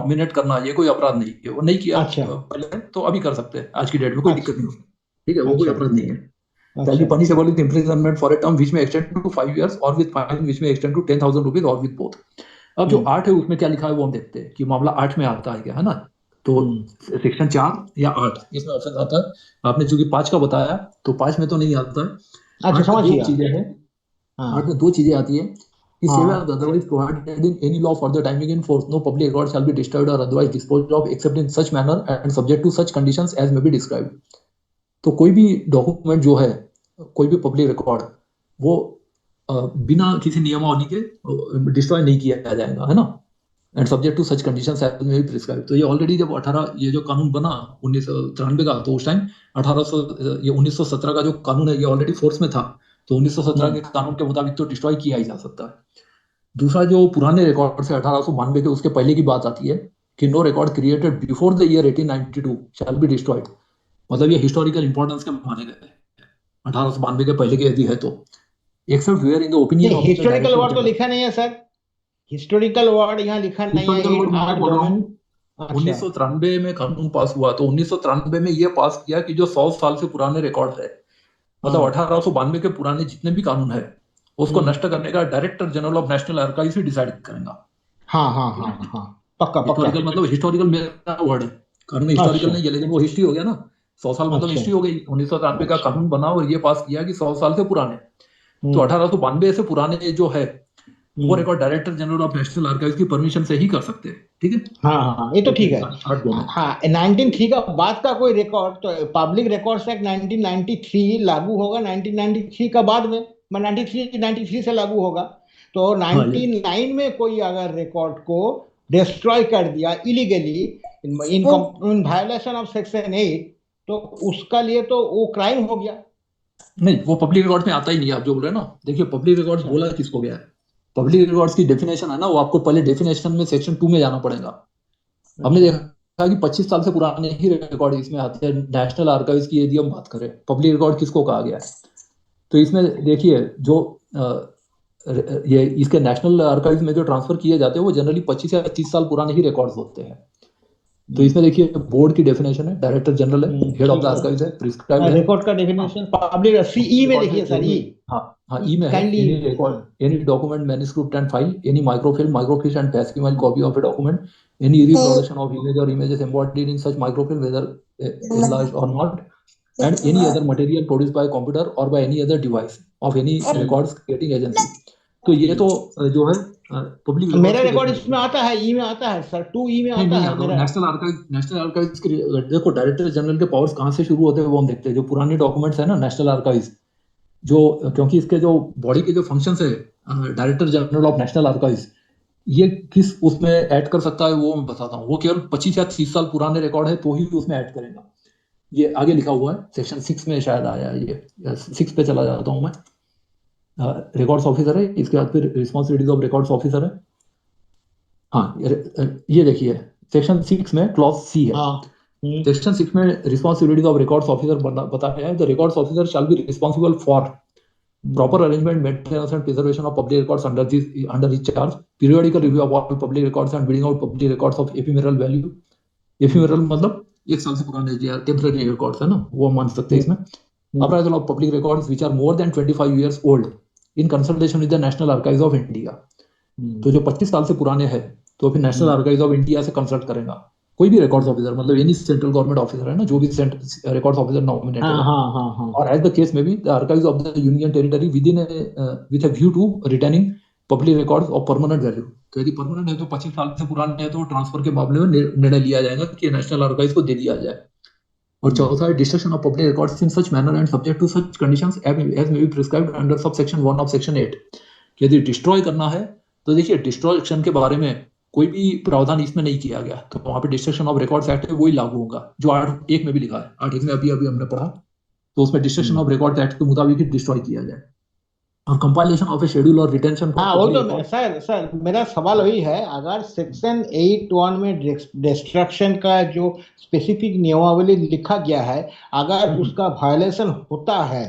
Nominate करना ये कोई अपराध नहीं है, वो नहीं किया अच्छा पहले तो अभी कर सकते हैं, आज की डेट में कोई दिक्कत अच्छा नहीं होगी। ठीक है, वो कोई अच्छा अपराध नहीं है। शैल बी अच्छा punishable with imprisonment for a term which में एक्सटेंड टू 5 years और विद फाइन विच में एक्सटेंड टू 10,000 रुपीज और विद बोथ। अब जो हम्म 8 है उसमें क्या लिखा है वो हम देखते हैं कि मामला 8 में आता है क्या, है ना। तो हम्म सेक्शन 4 या 8 इसमें ऑप्शन आता है। आपने चूंकि 5 का बताया तो 5 में तो नहीं आता है। अच्छा 8 में समझ दो गया। चीजें हैं। 8 हाँ में दो चीजें आती है कि सेवा हाँ otherwise provided in any law for the timing in force, no public record shall be destroyed or otherwise disposed of except in such manner and subject to such conditions as may be described। तो कोई भी document जो है, कोई भी public record, वो बिना किसी नियमावली के डिस्ट्रॉय नहीं किया जाएगा, है ना। And subject to such conditions as may be prescribe. तो ये ऑलरेडी जब 18 ये जो कानून बना 1993 का, तो उस टाइम 1800 ये 1917 का जो कानून है ये ऑलरेडी फोर्स में था। तो 1917 के हम्म कानून के मुताबिक तो डिस्ट्रॉय किया ही जा सकता है। दूसरा जो पुराने रिकॉर्ड से 1892 के उसके पहले की बात आती है कि no record created before the year 1892 shall be destroyed. मतलब ये हिस्टोरिकल इंपॉर्टेंस के माने गए हैं 1892 के पहले के यदि है तो, except where in the opinion नहीं of the historical director word तो जनरल। लिखा नहीं है सर। हिस्टोरिकल वर्ड यहाँ लिखा नहीं है हिस्टोरिकल एट वर्ड मैं आर बोल रहा जो। हूँ। अच्छा 1993 में कानून पास हुआ तो 1993 में ये पास किया कि जो 100 साल से पुराने रिकॉर्ड है, मतलब हाँ 1892 के पुराने जितने भी कानून है उसको हम्म नष्ट करने का director general of national archive he decide करेगा। हाँ हाँ ठीक हाँ है। हाँ पक्का पक्का। हिस्टोरिकल मतलब हिस्टोरिकल मेरा वर्ड है, कानून हिस्टोरिकल अच्छा नहीं है लेकिन वो हिस्ट्री हो गया ना। 100 साल मतलब अच्छा हिस्ट्री हो गई। 1993 का अच्छा कानून बना और ये पास किया कि 100 साल से पुराने। तो हम्म 1892 से पुराने जो है वो हम्म record director general of national archive की परमिशन से ही कर सकते हैं। ठीक है। हाँ हाँ हाँ, ये तो तो ठीक है। 8 2 में। हाँ 1903 का बाद का कोई रिकॉर्ड तो पब्लिक रिकॉर्ड्स एक्ट 1993 लागू होगा 1993 का बाद में। मैं 93 से लागू होगा। तो हाँ ये 99 में कोई अगर रिकॉर्ड को डिस्ट्रॉय कर दिया illegally in in violation of section 8 तो उसका लिए तो वो क्राइम हो गया। नहीं, वो पब्लिक रिकॉर्ड में आता ही नहीं है, आप जो बोल रहे हैं ना। देखिए पब्लिक रिकॉर्ड अच्छा बोला किसको गया है। पब्लिक रिकॉर्ड्स की डेफिनेशन है ना, वो आपको पहले डेफिनेशन में सेक्शन 2 में जाना पड़ेगा। हमने अच्छा देखा कि 25 साल से पुराने ही रिकॉर्ड इसमें आते हैं। नेशनल आर्काइव्स की यदि हम बात करें, पब्लिक रिकॉर्ड किसको कहा गया है। तो इसमें देखिए जो ये इसके नेशनल आर्काइव्स में जो ट्रांसफर किए जाते हैं वो जनरली 25 या 30 साल पुराने ही रिकॉर्ड्स होते हैं। तो हम्म इसमें देखिए बोर्ड की डेफिनेशन है, डायरेक्टर जनरल है, हेड ऑफ द ठीक है। आर्काइव्स है, प्रिस्क्राइब्ड है। रिकॉर्ड का हाँ, डेफिनेशन पब्लिक पब्लिक सीई में रिकॉर्ड है देखिए सर ई। एनी। हाँ हाँ, ई में है काइंडली एनी हाँ record any document manuscript and file any microfilm microfiche and facsimile copy of a document any reproduction of image और images embodied in such microfilm whether enlarged or not and any other material produced by computer or by any other device of any records creating agency। तो ये तो जो है public records मेरा की record definition इसमें है। आता है ई में आता है सर 2 ई में नहीं आता नहीं है आता वो मेरा। नेशनल आर्काइव की। देखो डायरेक्टर जनरल के पावर्स कहाँ से शुरू होते हैं वो हम देखते हैं। जो पुराने डॉक्यूमेंट्स है ना नेशनल आर्काइव्स, जो क्योंकि इसके जो बॉडी के जो फंक्शंस है, director general of national archives ये किस उसमें ऐड कर सकता है वो मैं बताता हूँ। वो केवल 25 या 30 साल पुराने रिकॉर्ड है तो ही उसमें ऐड करेगा। ये आगे लिखा हुआ है सेक्शन 6 में शायद आया है ये। 6 पे चला जाता हूँ मैं। रिकॉर्ड्स ऑफिसर है, इसके बाद फिर रिस्पॉन्सिबिलिटीज ऑफ रिकॉर्ड्स ऑफिसर है। हाँ ये देखिए सेक्शन 6 में क्लॉज सी है। हाँ सेक्शन 6 में रिस्पॉन्सिबिलिटीज ऑफ रिकॉर्ड्स ऑफिसर बताया है। The records officer shall be responsible for proper hmm arrangement, maintenance, and preservation of public records under his charge. Periodical review of all public records and weeding out public records of ephemeral value। Hmm ephemeral मतलब 1 साल से पुराने जो temporary records है ना, वो हम मान सकते हैं हम्म इसमें। हम्म appraisal of public records which are more than 25 years old in consultation with the National Archives of India। तो हम्म जो 25 साल से पुराने हैं तो फिर national hmm, archives of India से कंसल्ट करेगा। कोई भी रिकॉर्ड्स हम्म। ऑफिसर मतलब एनी सेंट्रल गवर्नमेंट ऑफिसर है ना, जो भी रिकॉर्ड्स ऑफिसर नॉमिनेटेड हाँ है। हाँ हाँ हाँ or as the case may be, the archives of the union territory within with a view to retaining public records of permanent value। तो यदि परमानेंट है तो 25 साल से पुराने है तो ट्रांसफर के मामले में निर्णय लिया जाएगा कि नेशनल आर्काइव्स को दे दिया जाए। और हम्म चौथा है destruction of public records in such manner and subject to such conditions as may be prescribed under sub section 1 of section 8। यदि डिस्ट्रॉय करना है तो देखिए डिस्ट्रॉयक्शन के बारे में कोई भी प्रावधान इसमें नहीं किया गया, तो वहां पे डिस्ट्रक्शन ऑफ रिकॉर्ड्स एक्ट है वही लागू होगा जो 8 1 में भी लिखा है। 8 1 में अभी अभी हमने पढ़ा। तो उसमें destruction hmm. Of record act के मुताबिक ही डिस्ट्रॉय किया जाए। और कंपाइलेशन ऑफ ए शेड्यूल और रिटेंशन फॉर हाँ वही पब्लिक तो रिकॉर्ड। सर सर मेरा सवाल वही है अगर सेक्शन 8(1) में डिस्ट्रक्शन का जो स्पेसिफिक नियमावली लिखा गया है अगर उसका वायलेशन होता है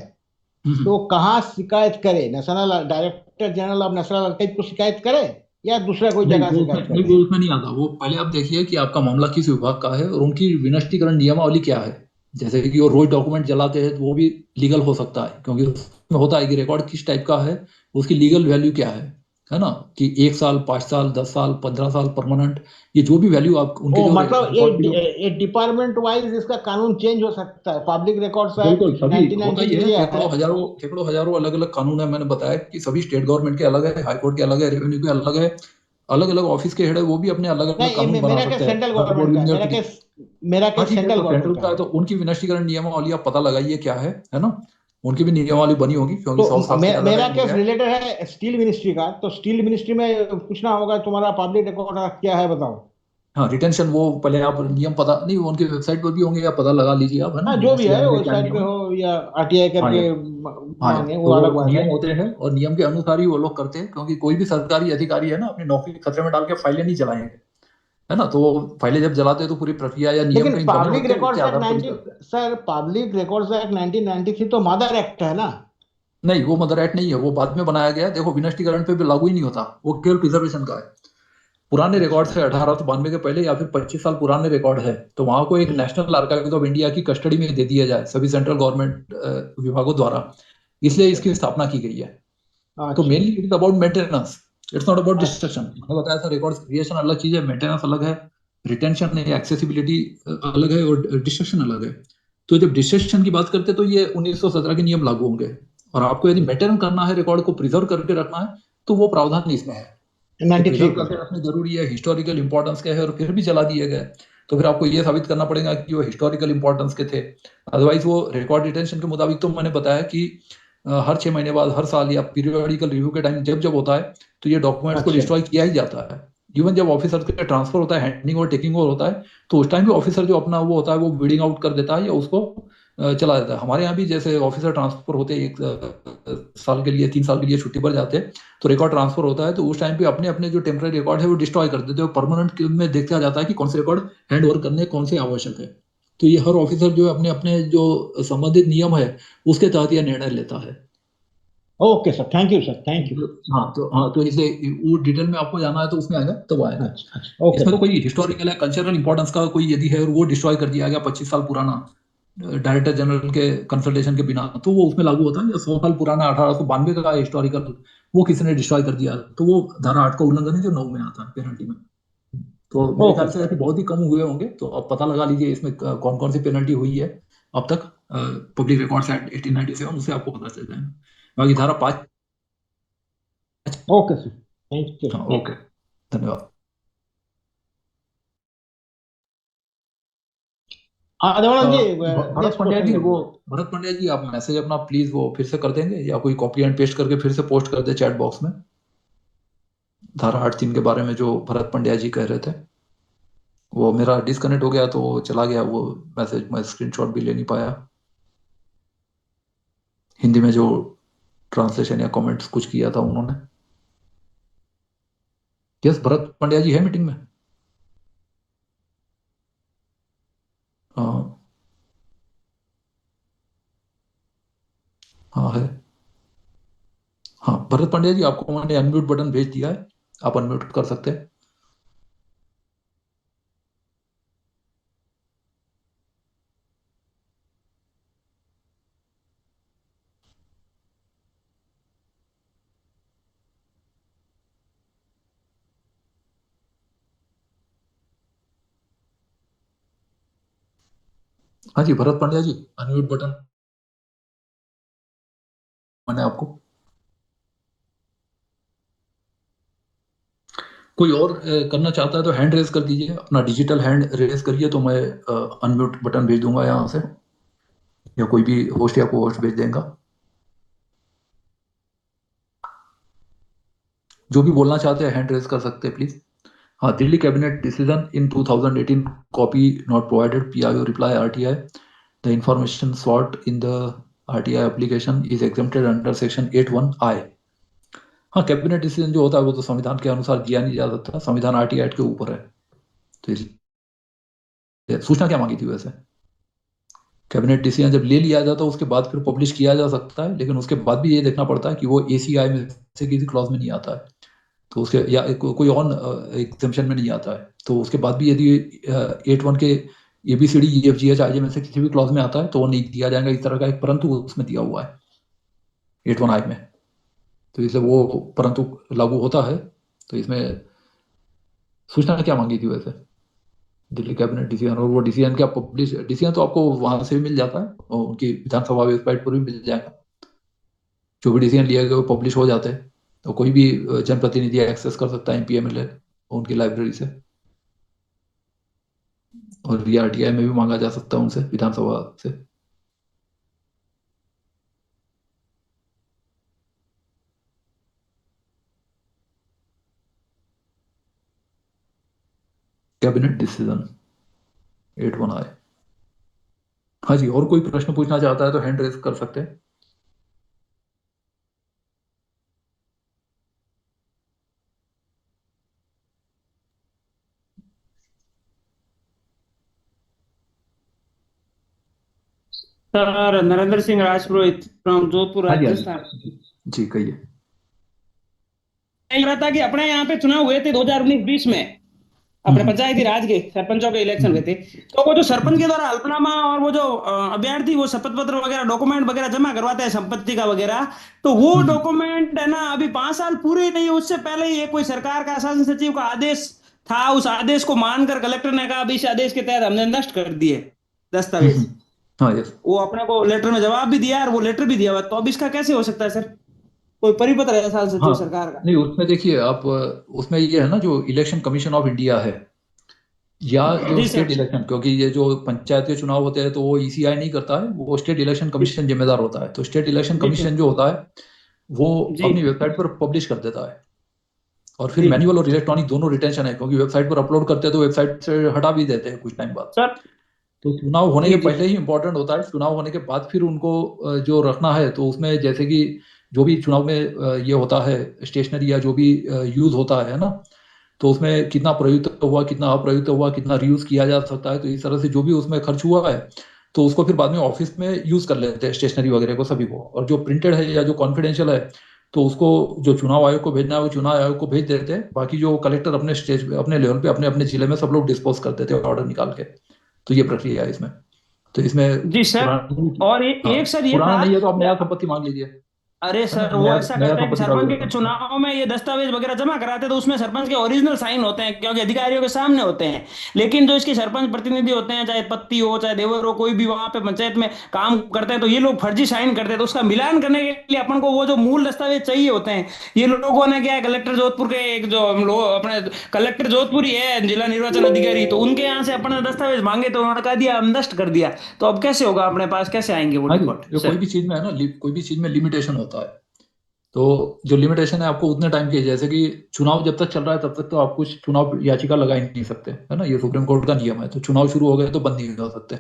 तो कहाँ शिकायत करे national director general of national archive को शिकायत करे। या दूसरा कोई नहीं जगह वो से उसमें दर्ज नहीं करते वो हैं? उसमें नहीं आता। वो पहले आप देखिए कि आपका मामला किस विभाग का है और उनकी विनष्टीकरण नियमावली क्या है। जैसे कि वो रोज डॉक्यूमेंट जलाते हैं तो वो भी लीगल हो सकता है, क्योंकि उसमें होता है कि रिकॉर्ड किस टाइप का है, उसकी लीगल वैल्यू क्या है ना। कि 1 साल, 5 साल, 10 साल, 15 साल परमानेंट, ये जो भी वैल्यू आप उनके ओ जो मतलब रिकॉर्ड की जो ये डिपार्टमेंट वाइज इसका कानून चेंज हो सकता है। पब्लिक रिकॉर्ड्स एक्ट बिल्कुल सभी होता ही 1993 है। दिया है। सैकड़ों हजारों अलग अलग कानून है। मैंने बताया कि सभी स्टेट गवर्नमेंट के अलग है, हाई कोर्ट के अलग है, रेवेन्यू के अलग है, अलग अलग ऑफिस के हेड है, वो भी अपने अलग अलग नहीं कानून बना मेरा सकते केस हैं। सेंट्रल हाई कोर्ट गवर्नमेंट भी का है, नहीं मेरा होती। केस मेरा हाँ केस ठीक है, सेंट्रल तो सेंट्रल गवर्नमेंट का का है है। तो उनकी विनष्टीकरण नियमावली आप पता लगाइए क्या है ना। उनकी भी नियमावली बनी होगी, क्योंकि तो 100 साल से ज्यादा मेरा टाइम हो केस गया है। रिलेटेड है स्टील मिनिस्ट्री का, तो स्टील मिनिस्ट्री में पूछना होगा तुम्हारा पब्लिक रिकॉर्ड क्या है बताओ। हाँ रिटेंशन, वो पहले आप नियम पता नहीं, वो उनकी वेबसाइट पर भी होंगे, या पता लगा लीजिए आप, है ना, हाँ जो भी है विनष्टीकरण के क्या वेबसाइट पे नियम है। हो या आरटीआई हाँ या करके हाँ या मांगे, वो तो अलग बात है। नियम होते हैं और नियम के अनुसार ही वो लोग करते हैं, क्योंकि कोई भी सरकारी अधिकारी है ना अपनी नौकरी खतरे में डाल के फाइलें नहीं चलाएंगे, है ना। तो वो फाइलें जब जलाते हैं तो पूरी प्रक्रिया या नियम लेकिन कहीं बने पब्लिक होते हैं, उसके रिकॉर्ड्स एक्ट आधार पर ही 19 करते हैं। सर पब्लिक रिकॉर्ड्स एक्ट 1993 तो मदर एक्ट है ना? नहीं वो मदर एक्ट नहीं है, वो बाद में बनाया गया है। देखो विनष्टीकरण पे भी लागू ही नहीं होता, वो केवल प्रिजर्वेशन का है। पुराने रिकॉर्ड अच्छा। से 1892 के पहले या फिर 25 साल पुराने रिकॉर्ड है, तो वहां को एक हम्म। नेशनल आर्काइव ऑफ इंडिया की कस्टडी में दे दिया जाए सभी सेंट्रल गवर्नमेंट विभागों द्वारा। इसलिए अच्छा इसकी स्थापना की गई है। तो अच्छा mainly it is about maintenance, it's not about अच्छा डिस्ट्रक्शन। मैंने बताया था रिकॉर्ड क्रिएशन अलग चीज है, मेंटेनेंस अलग है, रिटेंशन है, एक्सेसिबिलिटी अलग है और डिस्ट्रक्शन अलग है। तो जब डिस्ट्रक्शन की बात करते हैं तो ये 1917 के नियम लागू होंगे। और आपको यदि मेंटेन करना है, रिकॉर्ड को प्रिजर्व करके रखना है, तो वो प्रावधान इसमें है कि 93 प्रिजर्व का। करके रखना जरूरी है, हिस्टोरिकल इंपॉर्टेंस के है, और फिर भी जला दिए गए। तो फिर आपको ये साबित करना पड़ेगा कि वो हिस्टोरिकल इंपॉर्टेंस के थे। अदरवाइज वो रिकॉर्ड डिटेंशन के मुताबिक तो मैंने बताया कि हर 6 महीने बाद, हर साल या पीरियोडिकल रिव्यू के टाइम जब जब होता है, तो ये डॉक्यूमेंट्स को अच्छा डिस्ट्रॉय किया ही जाता है। इवन जब ऑफिसर का ट्रांसफर होता है, हैंडिंग और टेकिंग ओवर होता है, तो उस टाइम भी ऑफिसर जो अपना वो होता है वो वीडिंग आउट कर देता है या उसको चला देता है। हमारे यहाँ भी जैसे ऑफिसर ट्रांसफर होते हैं, 1 साल के लिए, 3 साल के लिए छुट्टी पर जाते हैं, तो रिकॉर्ड ट्रांसफर होता है, तो उस टाइम पे अपने अपने जो टेम्पररी रिकॉर्ड है वो डिस्ट्रॉय कर देते हैं। परमानेंट में देखा जाता है कि कौन से रिकॉर्ड हैंड ओवर करने, कौन से आवश्यक है। तो ये हर ऑफिसर जो है अपने अपने जो संबंधित नियम है उसके तहत यह निर्णय लेता है। Okay sir, thank you sir, thank you. हाँ तो इसे वो डिटेल में आपको जाना है तो उसमें आएगा, तब आएगा। अच्छा अच्छा ओके इसमें तो सर। कोई हिस्टोरिकल है, कल्चरल इंपॉर्टेंस का कोई यदि है और वो डिस्ट्रॉय कर दिया गया 25 साल पुराना डायरेक्टर जनरल के कंसल्टेशन के बिना, तो वो उसमें लागू होता है। या 100 साल पुराना 1892 का हिस्टोरिकल, वो किसी ने डिस्ट्रॉय कर दिया, तो वो धारा 8 का उल्लंघन है, जो 9 में आता है पेनल्टी में। तो मेरे ओके ख्याल से सर। ऐसे बहुत ही कम हुए होंगे, तो आप पता लगा लीजिए इसमें कौन कौन सी पेनल्टी हुई है अब तक। पब्लिक रिकॉर्ड्स एक्ट 1897, उससे आपको पता चल जाएगा। बाकी धारा 5। Okay sir, thank you. हाँ ओके, धन्यवाद। हाँ अ, देवानंद जी, भरत नेक्स्ट पांड्या क्वेश्चन जी, वो करिए। भरत पांड्या जी आप मैसेज अपना प्लीज वो फिर से कर देंगे, या कोई कॉपी एंड पेस्ट करके फिर से पोस्ट कर दे चैट बॉक्स में, धारा 8(3) के बारे में जो भरत पांड्या जी कह रहे थे। वो मेरा डिस्कनेक्ट हो गया तो वो चला गया वो मैसेज, मैं स्क्रीनशॉट भी ले नहीं पाया। हिंदी में जो ट्रांसलेशन या कमेंट्स कुछ किया था उन्होंने। यस, भरत पांड्या जी है मीटिंग में। हाँ हाँ है। हाँ भरत पांड्या जी, आपको मैंने अनम्यूट बटन भेज दिया है, आप अनम्यूट कर सकते हैं। हाँ जी भरत पांड्या जी, अनम्यूट बटन मैंने आपको। कोई और करना चाहता है तो हैंड रेज कर दीजिए, अपना डिजिटल हैंड रेज करिए, तो मैं अनम्यूट बटन भेज दूंगा यहाँ से, या कोई भी होस्ट या को होस्ट भेज देगा। जो भी बोलना चाहते हैं हैंड रेज कर सकते हैं प्लीज। हाँ, Delhi cabinet decision in 2018 copy not provided, PIO reply RTI, the information sought in the RTI application is exempted under section 81I। हाँ, कैबिनेट डिसीजन जो होता है वो तो संविधान के अनुसार दिया नहीं जा सकता, संविधान आरटीआई एक्ट के ऊपर है। तो इसलिए सूचना क्या मांगी थी वैसे। कैबिनेट डिसीजन जब ले लिया जाता है उसके बाद फिर पब्लिश किया जा सकता है, लेकिन उसके बाद भी ये देखना पड़ता है कि वो एसीआई में से किसी क्लॉज में नहीं आता है। तो उसके या कोई और एग्जाम्पशन में नहीं आता है, तो उसके बाद भी यदि 8(1) के ABCD EFGH में से किसी भी क्लॉज में आता है तो वो नहीं दिया जाएगा इस तरह का एक परंतु उसमें दिया हुआ है 8(1) में। तो इसलिए वो परंतु लागू होता है। तो इसमें सूचना क्या मांगी थी वैसे दिल्ली कैबिनेट डिसीजन, और वो डिसीजन क्या पब्लिश, डिसीजन तो आपको वहां से भी मिल जाता है और उनकी विधानसभा वेबसाइट पर भी मिल जाएगा। जो भी डिसीजन लिए गए वो पब्लिश हो जाते हैं, तो कोई भी जनप्रतिनिधि एक्सेस कर सकता है MP MLA उनकी लाइब्रेरी से, और ये RTI में भी मांगा जा सकता है उनसे विधानसभा से। कैबिनेट डिसीजन 8(1) हाँ जी, और कोई प्रश्न पूछना चाहता है तो हैंड रेज कर सकते हैं। सर नरेंद्र सिंह राजपुरोहित फ्रॉम जोधपुर हाँ जी, हाँ राजस्थान। जी कहिए। कह रहा था कि अपने यहाँ पे चुनाव हुए थे 2019-20 में, अपने पंचायती राज के सरपंचों के इलेक्शन हुए थे। तो वो जो सरपंच के द्वारा हल्फनामा और वो जो अभ्यर्थी वो शपथ पत्र वगैरह डॉक्यूमेंट वगैरह जमा करवाते हैं संपत्ति का वगैरह, तो वो डॉक्यूमेंट है ना अभी 5 साल पूरे नहीं हुए, उससे पहले ही ये कोई सरकार का शासन सचिव का आदेश था, उस आदेश को मानकर कलेक्टर ने कहा अभी इस आदेश के तहत हमने नष्ट कर दिए दस्तावेज। हाँ यस। वो अपने को लेटर में जवाब भी दिया और वो लेटर भी दिया हुआ, तो अब इसका कैसे हो सकता है सर? कोई परिपत्र है शासन सचिव हाँ सरकार का? नहीं, उसमें देखिए आप, उसमें ये है ना जो इलेक्शन कमीशन ऑफ इंडिया है या जो जी सर। स्टेट इलेक्शन, क्योंकि ये जो पंचायत के चुनाव होते हैं तो वो ECI नहीं करता है, वो स्टेट इलेक्शन कमीशन जिम्मेदार होता है। तो स्टेट इलेक्शन जी सर। कमीशन जो होता है वो जी अपनी वेबसाइट पर पब्लिश कर देता है, और फिर जी मैनुअल और इलेक्ट्रॉनिक दोनों रिटेंशन है, क्योंकि वेबसाइट पर अपलोड करते हैं तो वेबसाइट से हटा भी देते हैं कुछ टाइम बाद। सर। तो चुनाव होने जी के जी पहले ही इंपॉर्टेंट होता है, चुनाव होने के बाद फिर उनको जो रखना है, तो उसमें जैसे कि जो भी चुनाव में ये होता है स्टेशनरी या जो भी यूज होता है ना, तो उसमें कितना प्रयुक्त हुआ, कितना अप्रयुक्त हुआ, कितना रीयूज किया जा सकता है, तो इस तरह से जो भी उसमें खर्च हुआ है तो उसको फिर बाद में ऑफिस में यूज कर लेते हैं स्टेशनरी वगैरह को सभी को। और जो प्रिंटेड है या जो कॉन्फिडेंशियल है तो उसको जो चुनाव आयोग को भेजना है वो चुनाव आयोग को भेज देते हैं, बाकी जो कलेक्टर अपने स्टेज अपने लेवल पे अपने अपने जिले में सब लोग डिस्पोज कर देते हैं ऑर्डर निकाल के। तो ये प्रक्रिया है इसमें। तो इसमें जी सर। पुराना, और हाँ एक सर ये पुराना था नहीं है तो आप कि नया संपत्ति मांग लीजिए, अरे है ना, सर वो नया ऐसा नया करते हैं कि संपत्ति का सरपंच के विवरण। चुनाव में ये दस्तावेज वगैरह जमा कराते हैं तो उसमें सरपंच के ओरिजिनल साइन होते हैं क्योंकि अधिकारियों के सामने होते हैं, लेकिन जो इसके सरपंच प्रतिनिधि होते हैं चाहे पत्नी हो चाहे देवर हो कोई भी वहां पे पंचायत में काम करते हैं तो ये लोग फर्जी साइन करते हैं, तो उसका मिलान करने के लिए अपन को वो जो मूल दस्तावेज चाहिए होते हैं, ये लोगों ने क्या है कलेक्टर जोधपुर के एक जो हम लोग अपने कलेक्टर जोधपुर ही है जिला निर्वाचन अधिकारी, तो उनके यहाँ से अपने दस्तावेज मांगे तो उन्होंने कहा दिया हम नष्ट कर दिया, तो अब कैसे होगा अपने पास, कैसे आएंगे वो हाँ जी, रिकॉर्ड जो कोई सर? भी चीज में है ना, कोई भी चीज में लिमिटेशन होता है। तो जो लिमिटेशन है आपको उतने टाइम की है, जैसे कि चुनाव जब तक चल रहा है तब तक तो आप कुछ चुनाव याचिका लगा ही नहीं सकते, है ना, ये सुप्रीम कोर्ट का नियम है। तो चुनाव शुरू हो गए तो बंद नहीं हो सकते,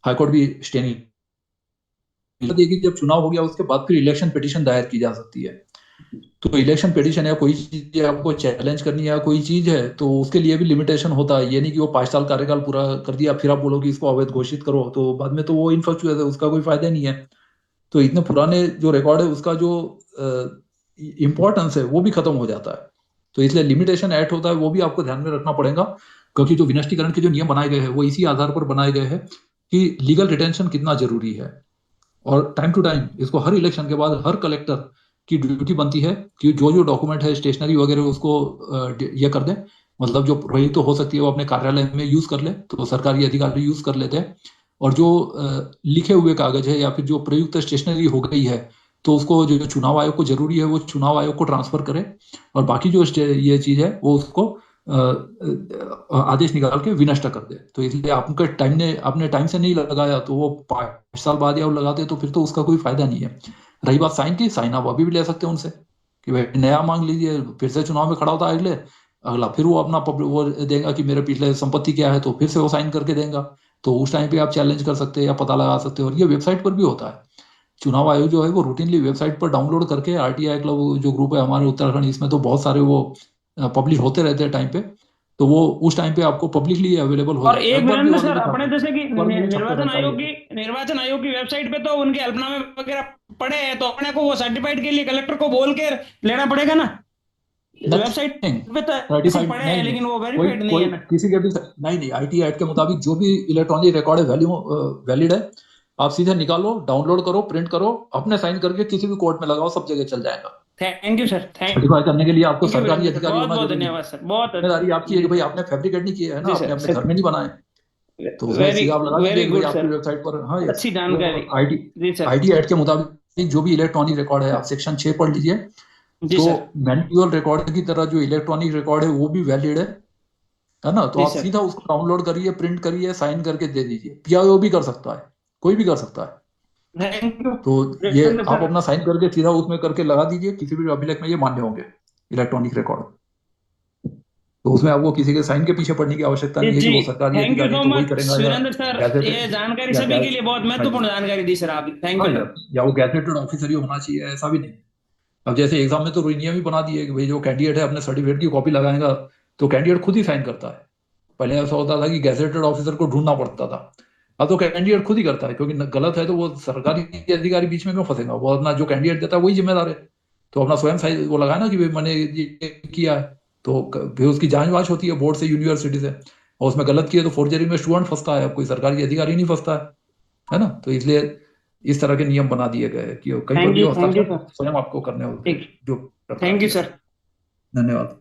हाईकोर्ट भी स्टे नहीं देगी। जब चुनाव हो गया उसके बाद फिर इलेक्शन पिटीशन दायर की जा सकती है। तो इलेक्शन पिटीशन या कोई चीज आपको चैलेंज करनी है, कोई चीज है, तो उसके लिए भी लिमिटेशन होता है। ये नहीं कि वो 5 साल कार्यकाल पूरा कर दिया फिर आप बोलो कि इसको अवैध घोषित करो, तो बाद में तो वो इनफेक्चुअस है, उसका कोई फायदा नहीं है। तो इतने पुराने जो रिकॉर्ड है उसका जो इम्पोर्टेंस है वो भी खत्म हो जाता है। तो इसलिए लिमिटेशन ऐड होता है, वो भी आपको ध्यान में रखना पड़ेगा, क्योंकि जो विनष्टीकरण के जो नियम बनाए गए हैं वो इसी आधार पर बनाए गए हैं कि लीगल रिटेंशन कितना जरूरी है। और टाइम टू टाइम इसको हर इलेक्शन के बाद हर कलेक्टर की ड्यूटी बनती है कि जो जो डॉक्यूमेंट है स्टेशनरी वगैरह उसको ये कर दे, मतलब जो प्रयुक्त तो हो सकती है वो अपने कार्यालय में यूज कर ले, तो सरकारी अधिकारी यूज कर लेते हैं। और जो लिखे हुए कागज है या फिर जो प्रयुक्त स्टेशनरी हो गई है तो उसको जो चुनाव आयोग को जरूरी है वो चुनाव आयोग को ट्रांसफर करे, और बाकी जो ये चीज है वो उसको आदेश निकाल के विनष्ट कर दे। तो इसलिए आपके टाइम ने आपने टाइम से नहीं लगाया तो वो 5 साल बाद या वो लगाते तो फिर तो उसका कोई फायदा नहीं है। रही बात साइन की, साइन आप अभी भी ले सकते हैं उनसे कि भाई नया मांग लीजिए, फिर से चुनाव में खड़ा होता है अगले अगला, फिर वो अपना वो देगा कि मेरे पिछले संपत्ति क्या है, तो फिर से वो साइन करके देगा। तो उस टाइम पे आप चैलेंज कर सकते हैं या पता लगा सकते हो, और ये वेबसाइट पर भी होता है। चुनाव आयोग जो है वो रूटीनली वेबसाइट पर डाउनलोड करके RTI क्लब जो ग्रुप है हमारे उत्तराखंड, इसमें तो बहुत सारे वो पब्लिश होते रहते हैं टाइम पे, तो वो उस टाइम पे आपको पब्लिकली अवेलेबल हो और जाएगा। एक एक बार भी नरेंद्र होने सर के अपने साथ जैसे कि एक बार भी वो छपते रहता है। निर्वाचन आयोग की वेबसाइट पे तो उनके हल्फनामे वगैरह पड़े हैं, तो अपने को वो सर्टिफाइड के लिए कलेक्टर को बोल के लेना पड़ेगा ना? वेबसाइट पे तो ऐसे सर्टिफाइड पड़े नहीं हैं, नहीं लेकिन वो कोई वेरीफाइड नहीं कोई है ना। किसी के भी नहीं नहीं आईटी एक्ट के मुताबिक जो भी इलेक्ट्रॉनिक रिकॉर्ड है वैलिड है। आप सीधे निकालो, डाउनलोड करो, प्रिंट करो, अपने साइन करके किसी भी कोर्ट में लगाओ, सब जगह चल जाएगा। थैंक यू सर, सर्टिफाई करने के लिए आपको थैंक यू सरकारी वीरेंद्र सर, अधिकारी बहुत होना बहुत जरूरी नहीं धन्यवाद है। सर, बहुत जिम्मेदारी आपकी है जी कि भाई सर, आपने फैब्रिकेट नहीं किया है ना, जी आपने सर, अपने घर में नहीं बनाए, तो उसमें वेरी सीधा आप लगा दीजिए वेरी कि भाई गुड आपकी सर, वेबसाइट पर। हाँ, ये अच्छी जानकारी। आईटी जी सर, आईटी एक्ट के मुताबिक जो भी इलेक्ट्रॉनिक रिकॉर्ड है, आप सेक्शन 6 पढ़ लीजिए। जी तो सर, मैनुअल रिकॉर्ड की तरह जो इलेक्ट्रॉनिक रिकॉर्ड है वो भी वैलिड है ना। तो जी आप सर, सीधा उसको डाउनलोड करिए, प्रिंट करिए, साइन करके दे दीजिए। पीआईओ भी कर सकता है, कोई भी कर सकता है। थैंक यू तो ये वीरेंद्र आप सर। अपना साइन करके सीधा उसमें करके लगा दीजिए, किसी भी अभिलेख में ये मान्य होंगे इलेक्ट्रॉनिक रिकॉर्ड। तो उसमें आपको किसी के साइन के पीछे पड़ने की आवश्यकता नहीं है कि जी, वो सरकारी थैंक यू अधिकारी है सो तो वही मच करेगा, या वीरेंद्र सर, ये गैजेटेड जानकारी या सभी के लिए बहुत हाँ जी, महत्वपूर्ण जानकारी दी सर आपने, थैंक हाँ यू या, सर। या वो गैजेटेड ऑफिसर ही होना चाहिए, ऐसा भी नहीं। अब जैसे एग्जाम में तो नियम ही बना दिए कि भाई जो कैंडिडेट है अपने सर्टिफिकेट की कॉपी लगाएगा, तो कैंडिडेट खुद ही साइन करता है। पहले ऐसा होता था कि गैजेटेड ऑफिसर को ढूंढना पड़ता था, अब तो कैंडिडेट खुद ही करता है, क्योंकि गलत है तो वो सरकारी अधिकारी बीच में क्यों फंसेगा, वो अपना जो कैंडिडेट देता है वही जिम्मेदार है। तो अपना स्वयं साइन वो लगाया ना कि भाई मैंने ये किया है, तो फिर उसकी जांच वाच होती है बोर्ड से, यूनिवर्सिटी से, और उसमें गलत किया तो फोर्जरी में स्टूडेंट फंसता है, अब कोई सरकारी अधिकारी नहीं फंसता है ना। तो इसलिए इस तरह के नियम बना दिए गए हैं कि कहीं पर भी थैंक यू हस्ताक्षर सर, स्वयं आपको करने होते ठीक, हैं जो थैंक सरकारी यू है। सर। धन्यवाद।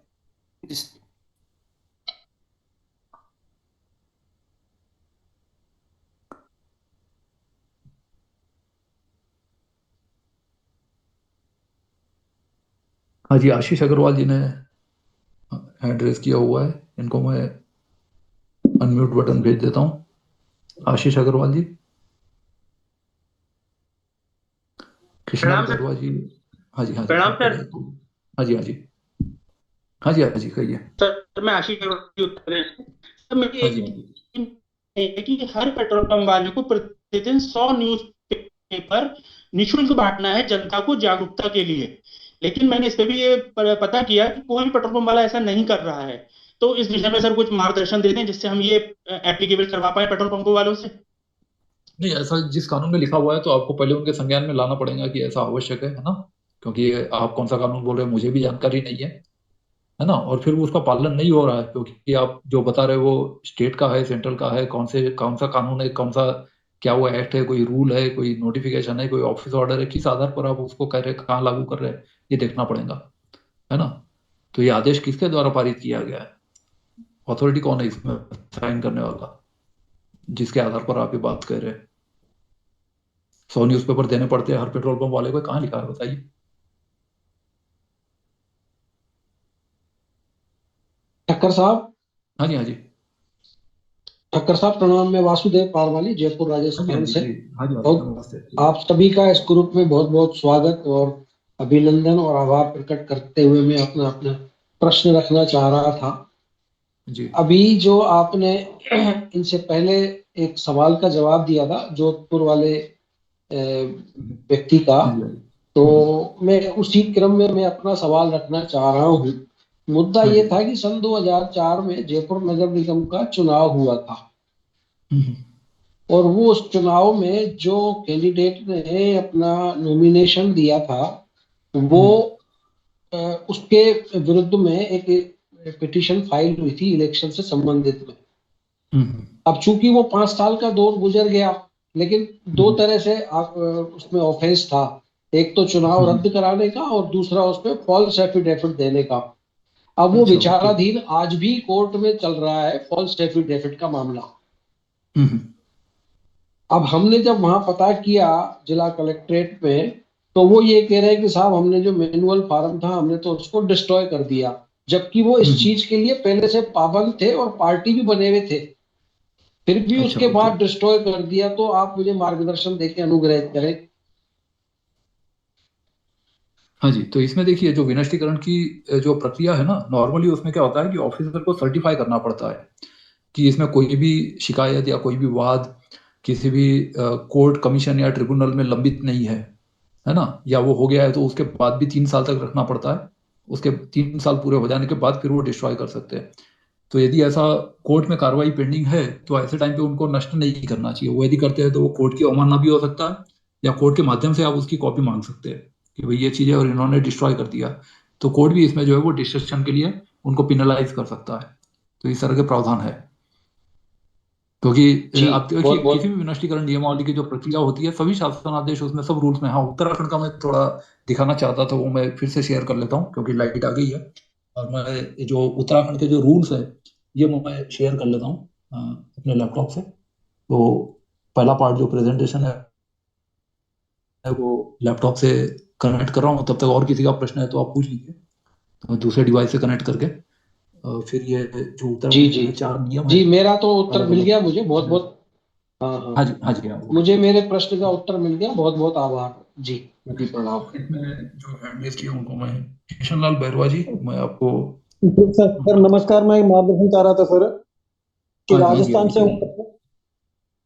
हाँ जी, आशीष अग्रवाल जी ने हैंड रेज किया हुआ है, इनको मैं अनम्यूट बटन भेज देता हूँ। आशीष अग्रवाल जी, कृष्णा प्रणाम सर। बरवा जी। हाँ जी, हाँ जी, प्रणाम आप सर। करिए। हाँ जी, हाँ जी, हाँ जी, हाँ जी, कहिए। सर मैं आशीष अग्रवाल की उत्तर है। सर मेरी हाँ एक जी, हाँ जी, है कि हर पेट्रोल पंप वाले को प्रतिदिन 100 न्यूज पेपर निशुल्क बांटना है जनता को जागरूकता के लिए। लेकिन मैंने इस पे भी ये पता किया कि कोई भी पेट्रोल पंप वाला ऐसा नहीं कर रहा है। तो इस विषय में सर कुछ मार्गदर्शन दे दें जिससे हम ये एप्लीकेबल करवा पाए पेट्रोल पंपों वालों से। नहीं, ऐसा जिस कानून में लिखा हुआ है तो आपको पहले उनके संज्ञान में लाना पड़ेगा कि ऐसा आवश्यक है ना। क्योंकि ये आप कौन सा कानून बोल रहे हैं मुझे भी जानकारी नहीं है ना। और फिर वो उसका पालन नहीं हो रहा है, क्योंकि आप जो बता रहे हो वो स्टेट का है, सेंट्रल का है, कौन सा कानून है, कौन सा क्या वो एक्ट है, कोई रूल है, कोई नोटिफिकेशन है, कोई ऑफिस ऑर्डर है, किस आधार पर आप उसको कह रहे हैं, कहाँ लागू कर रहे हैं, ये देखना पड़ेगा, है ना। तो ये आदेश किसके द्वारा पारित किया गया है, अथॉरिटी कौन है इसमें साइन करने वाला, जिसके आधार पर आप ये बात कह रहे हैं। 100 न्यूज़पेपर देने पड़ते हैं हर पेट्रोल पंप वाले को, कहाँ लिखा है बताइए। ठक्कर साहब, हाँ जी, हाँ जी, ठक्कर साहब प्रणाम। मैं वासुदेव पारवाली, जयपुर हाँ जी, हाँ राजस्थान जी, से। जी, हाँ जी, हाँ जी, और नमस्ते। आप सभी का इस ग्रुप में बहुत बहुत स्वागत और अभिनंदन और आभार प्रकट करते हुए मैं अपना अपना प्रश्न रखना चाह रहा था। जी, अभी जो आपने इनसे पहले एक सवाल का जवाब दिया था जोधपुर वाले व्यक्ति का, हाँ जी, हाँ जी, तो मैं उसी क्रम में मैं अपना सवाल रखना चाह रहा हूँ। मुद्दा हाँ ये जी, था कि सन 2004 में जयपुर नगर निगम का चुनाव हुआ था, हम्म, और वो उस चुनाव में जो कैंडिडेट ने अपना नॉमिनेशन दिया था वो हम्म, उसके विरुद्ध में एक पिटीशन फाइल हुई थी इलेक्शन से संबंधित में। हम्म, अब चूंकि वो 5 साल का दौर गुजर गया, लेकिन दो हम्म, तरह से उसमें ऑफेंस था। एक तो चुनाव हम्म, रद्द कराने का और दूसरा उसमें फॉल्स एफिडेविट देने का। अब वो अच्छा, ओके, विचाराधीन आज भी कोर्ट में चल रहा है, फॉल्स एफिडेविट का मामला। हम्म, अब हमने जब वहां पता किया जिला कलेक्ट्रेट में, तो वो ये कह रहे हैं कि साहब हमने जो मैनुअल फॉर्म था हमने तो उसको डिस्ट्रॉय कर दिया, जबकि वो इस हम्म, चीज के लिए पहले से पाबंद थे और पार्टी भी बने हुए थे, फिर भी अच्छा, उसके ओके। बाद डिस्ट्रॉय कर दिया। तो आप मुझे मार्गदर्शन देके अनुग्रह करें। हाँ जी, तो इसमें देखिए जो विनष्टीकरण की जो प्रक्रिया है ना, नॉर्मली उसमें क्या होता है कि ऑफिसर को सर्टिफाई करना पड़ता है कि इसमें कोई भी शिकायत या कोई भी वाद किसी भी कोर्ट, कमीशन या ट्रिब्यूनल में लंबित नहीं है ना, या वो हो गया है तो उसके बाद भी 3 साल तक रखना पड़ता है। उसके 3 साल पूरे हो जाने के बाद फिर वो डिस्ट्रॉय कर सकते हैं। तो यदि ऐसा कोर्ट में कार्रवाई पेंडिंग है तो ऐसे टाइम पे उनको नष्ट नहीं करना चाहिए। वो यदि करते हैं तो वो कोर्ट की अवमानना भी हो सकता है, या कोर्ट के माध्यम से आप उसकी कॉपी मांग सकते हैं कि भाई ये चीज़ें और इन्होंने डिस्ट्रॉय कर दिया। तो कोर्ट भी इसमें जो है वो डिस्ट्रक्शन के लिए उनको पिनलाइज कर सकता है। तो इस तरह के प्रावधान है, क्योंकि जी आप देखिए बहुत बहुत किसी भी विनष्टीकरण नियमावली की जो प्रक्रिया होती है सभी शासनादेश उसमें सब रूल्स में, हाँ उत्तराखंड का मैं थोड़ा दिखाना चाहता था, वो मैं फिर से शेयर कर लेता हूँ क्योंकि लाइट आ गई है। और मैं जो उत्तराखंड के जो रूल्स है ये मैं शेयर कर लेता हूँ अपने लैपटॉप से। तो पहला पार्ट जो प्रेजेंटेशन है वो लैपटॉप से कनेक्ट कर रहा हूँ, तब तक और किसी का प्रश्न है तो आप पूछ लीजिए, तो दूसरे डिवाइस से कनेक्ट करके फिर ये जो जी उत्तराखंड जी के 4 नियम है जी, मेरा तो उत्तर अलग मिल अलग। गया मुझे, बहुत बहुत। हाँ हाँ, हाँ जी, हाँ जी, हाँ, मुझे मेरे प्रश्न का उत्तर मिल गया, बहुत बहुत आभार जी। क्योंकि प्रणाम इसमें जो हैंडलिस्ट किया उनको मैं, किशन लाल बैरवा जी, मैं आपको। सर नमस्कार, मैं एक मार्गदर्शन चाह रहा था सर कि हाँ हाँ जी, हाँ राजस्थान जी, से कहिए।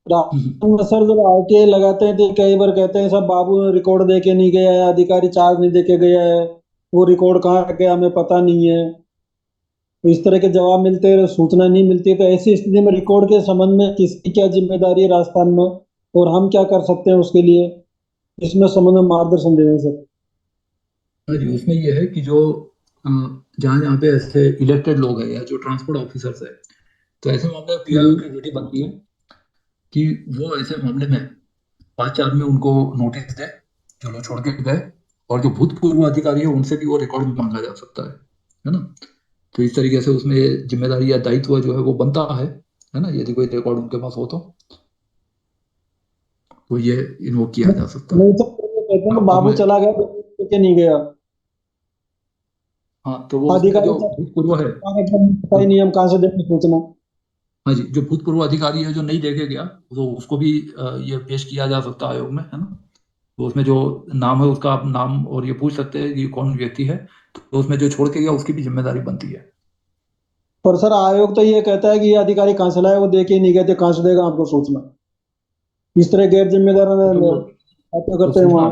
राजस्थान में सर जब आरटीआई लगाते हैं तो कई बार कहते हैं सब बाबू रिकॉर्ड दे के नहीं गया है, अधिकारी चार्ज नहीं दे के गया है, वो रिकॉर्ड कहाँ गया हमें पता नहीं है। तो इस तरह के जवाब मिलते हैं, सूचना नहीं मिलती, तो ऐसी स्थिति में रिकॉर्ड के संबंध में किसकी क्या जिम्मेदारी है राजस्थान में, और हम क्या कर सकते हैं उसके लिए, इसमें संबंध में मार्गदर्शन दें सर। हाँ जी, उसमें ये है कि जो जहाँ जहाँ पे ऐसे इलेक्टेड लोग हैं या जो ट्रांसपोर्ट ऑफिसर्स है, तो ऐसे मामले में पीआईओ की ड्यूटी बनती है कि वो ऐसे मामले में 5/4 में उनको नोटिस दे जो लोग छोड़ के गए, और जो भूतपूर्व अधिकारी है उनसे भी वो रिकॉर्ड मांगा जा सकता है ना। तो इस तरीके से उसमें ये जिम्मेदारी या दायित्व जो है वो बनता है ना, यदि कोई रिकॉर्ड उनके पास हो तो ये इन्वोक किया जा सकता है। नहीं सर, वो कहते हैं कि अब बाबू मैं, चला गया लेके नहीं गया, हाँ तो वो उसमें अधिकारी जो भूतपूर्व है, पता ही नहीं, हम कहाँ से देंगे सूचना। हाँ जी, जो भूतपूर्व अधिकारी है जो नहीं देखे गया तो उसको भी ये पेश किया जा सकता है आयोग में, है ना। तो उसमें जो नाम है उसका आप नाम और ये पूछ सकते हैं कि कौन व्यक्ति है, तो उसमें जो छोड़ के गया उसकी भी जिम्मेदारी बनती है। पर सर आयोग तो ये कहता है कि ये अधिकारी कहाँ से लाए, वो दे के नहीं गए थे, कहाँ से देगा आपको सूचना। इस तरह गैर जिम्मेदार तो बातें तो करते हैं वहाँ।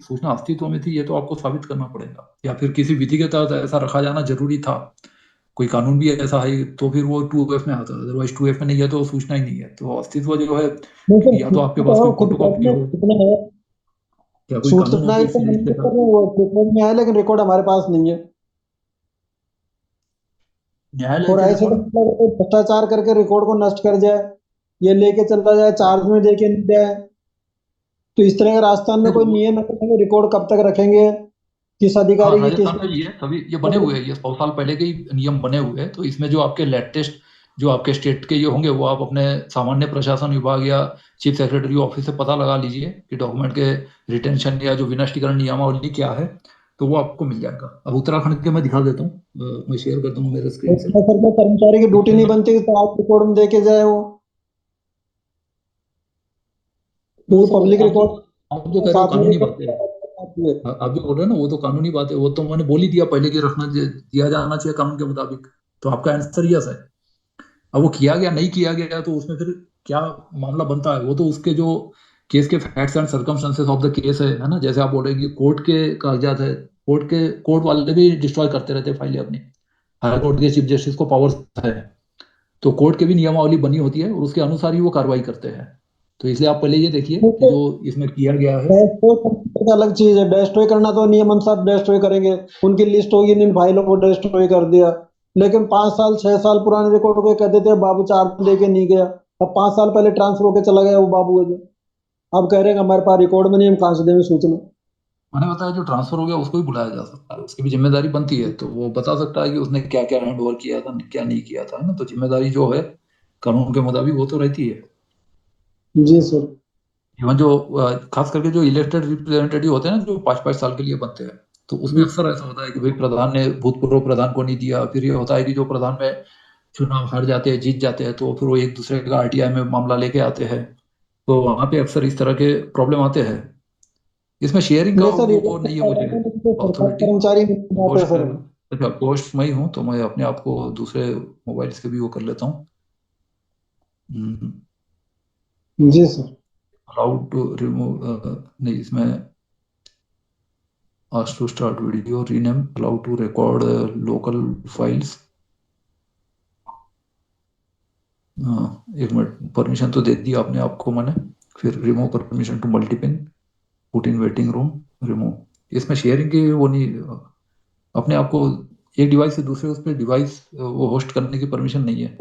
सूचना अस्तित्व में थी, ये तो आपको साबित करना पड़ेगा, या फिर किसी विधि के तहत ऐसा रखा जाना जरूरी था, कोई कानून भी ऐसा है तो फिर वो 2F में आता है, अदरवाइज 2F में नहीं है तो सूचना ही नहीं है। तो अस्तित्व जो है, नहीं सर, या तो आपके सूचना पास तो कोई खुद फोटोकॉपी में हो सूचना है, या कोई कानून हो सूचना कि ही इस तो चीज के मंजूर कर साथ रहे हैं, वो रिकॉर्ड में है लेकिन रिकॉर्ड हमारे पास नहीं है। न्यायालय और के ऐसे तो रिकॉर्ड। मतलब कोई भ्रष्टाचार करके रिकॉर्ड को नष्ट कर जाए, ये लेके चला जाए, चार्ज में दे के नहीं जाए, तो इस तरह का राजस्थान में कोई नियम है तो रिकॉर्ड कब तक रखेंगे, किस हाँ, अधिकारी की किस। राजस्थान में ये सभी ये बने हुए हैं, ये 100 साल पहले के ही नियम बने हुए हैं। तो इसमें जो आपके लेटेस्ट जो आपके स्टेट के ये होंगे वो आप अपने सामान्य प्रशासन विभाग या चीफ सेक्रेटरी ऑफिस से पता लगा लीजिए कि डॉक्यूमेंट के रिटेंशन या जो विनष्टीकरण नियमावली क्या है, तो वो आपको मिल जाएगा। अब उत्तराखंड के मैं दिखा देता हूँ, मैं शेयर करता हूँ मेरे स्क्रीन से। सर में कर्मचारी की ड्यूटी नहीं बनती तो आप रिकॉर्ड में दे के जाए वो वो सब पब्लिक रिकॉर्ड आप जो कह रहे हो साथ में कानूनी बातें हैं। रिकॉर्ड। आप जो बोल रहे हैं ना वो तो कानूनी बात है, वो तो मैंने बोल ही दिया पहले कि दिया जाना चाहिए कानून के मुताबिक। तो आपका आंसर यस है। अब वो किया गया नहीं किया गया तो उसमें फिर क्या मामला बनता है, वो तो उसके जो केस के facts and circumstances of the case है ना। जैसे आप बोल रहे हैं कि कोर्ट के कागजात है, कोर्ट वाले भी डिस्ट्रॉय करते रहते हैं फाइलें अपनी, हाई कोर्ट के चीफ जस्टिस को पावर्स है, तो कोर्ट के भी नियमावली बनी होती है और उसके अनुसार ही वो कार्रवाई करते हैं। तो इसलिए आप पहले ये देखिए कि जो इसमें किया गया है। एक अलग चीज है, डिस्ट्रॉय करना तो नियम अनुसार डिस्ट्रॉय करेंगे, उनकी लिस्ट होगी इन फाइलों को डिस्ट्रॉय कर दिया, लेकिन 5 साल 6 साल पुराने रिकॉर्ड को कहते थे बाबू चार्ज लेके नहीं गया, अब 5 साल पहले ट्रांसफर होके चला गया वो बाबू है जो, अब कह रहे हैं हमारे पास रिकॉर्ड में नहीं, हम कहाँ से देंगे सूचना। मैंने बताया जो ट्रांसफर हो गया उसको भी बुलाया जा सकता है, उसकी भी जिम्मेदारी बनती है, तो वो बता सकता है कि उसने क्या क्या हैंड ओवर किया था क्या नहीं किया था, है ना। तो जिम्मेदारी जो है कानून के मुताबिक वो तो रहती है। जी सर। इवन जो खास करके जो इलेक्टेड रिप्रेजेंटेटिव होते हैं ना जो 5-5 साल के लिए बनते हैं, तो उसमें अक्सर ऐसा होता है कि भाई प्रधान ने भूतपूर्व प्रधान को नहीं दिया, फिर ये होता है कि जो प्रधान में चुनाव हार जाते हैं जीत जाते हैं तो फिर वो एक दूसरे का आरटीआई में मामला लेके आते हैं, तो वहां पे अक्सर इस तरह के प्रॉब्लम आते हैं। इसमें शेयरिंग का नहीं सर, ये वो नहीं है मुझे सरकारी अथॉरिटी। कर्मचारी बात है पोस्ट सर। अच्छा, पोस्ट में ही हूँ तो मैं अपने आप को दूसरे मोबाइल से भी वो कर लेता हूँ। जी सर। अलाउड टू रिमूव, नहीं इसमें ask to start video rename allow to record local files। एक मिनट, परमिशन तो दे दी आपने आपको मैंने, फिर remove permission to multipin put in waiting room remove. इसमें शेयरिंग की वो नहीं, अपने आप को एक डिवाइस से दूसरे उस पर डिवाइस वो होस्ट करने की परमिशन नहीं है।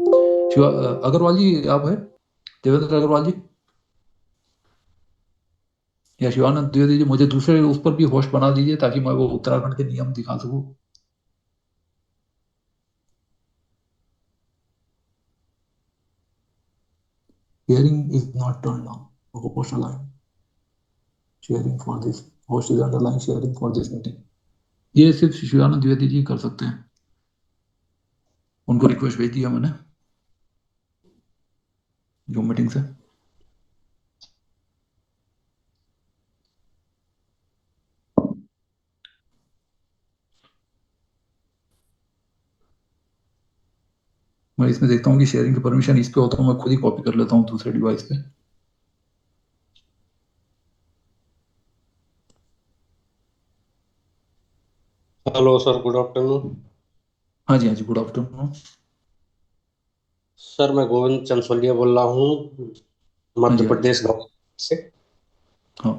अग्रवाल जी आप है, देवेंद्र अग्रवाल जी या शिवानंद द्विवेदी जी, मुझे दूसरे उस पर भी होस्ट बना दीजिए ताकि मैं वो उत्तराखंड के नियम दिखा सकूं। Sharing is not turned on. Host align. Sharing for this. Host is underlying sharing for this meeting. ये सिर्फ शिवानंद द्विवेदी जी कर सकते हैं, उनको रिक्वेस्ट भेज दिया मैंने जूम मीटिंग से। मैं इसमें देखता हूँ कि शेयरिंग की परमिशन इस पे होता है, मैं खुद ही कॉपी कर लेता हूँ दूसरे डिवाइस पे। Hello sir, good afternoon. हाँ जी गुड आफ्टरनून। सर मैं गोविंद चंसोलिया बोल रहा हूँ, हाँ मध्य जी प्रदेश से। हाँ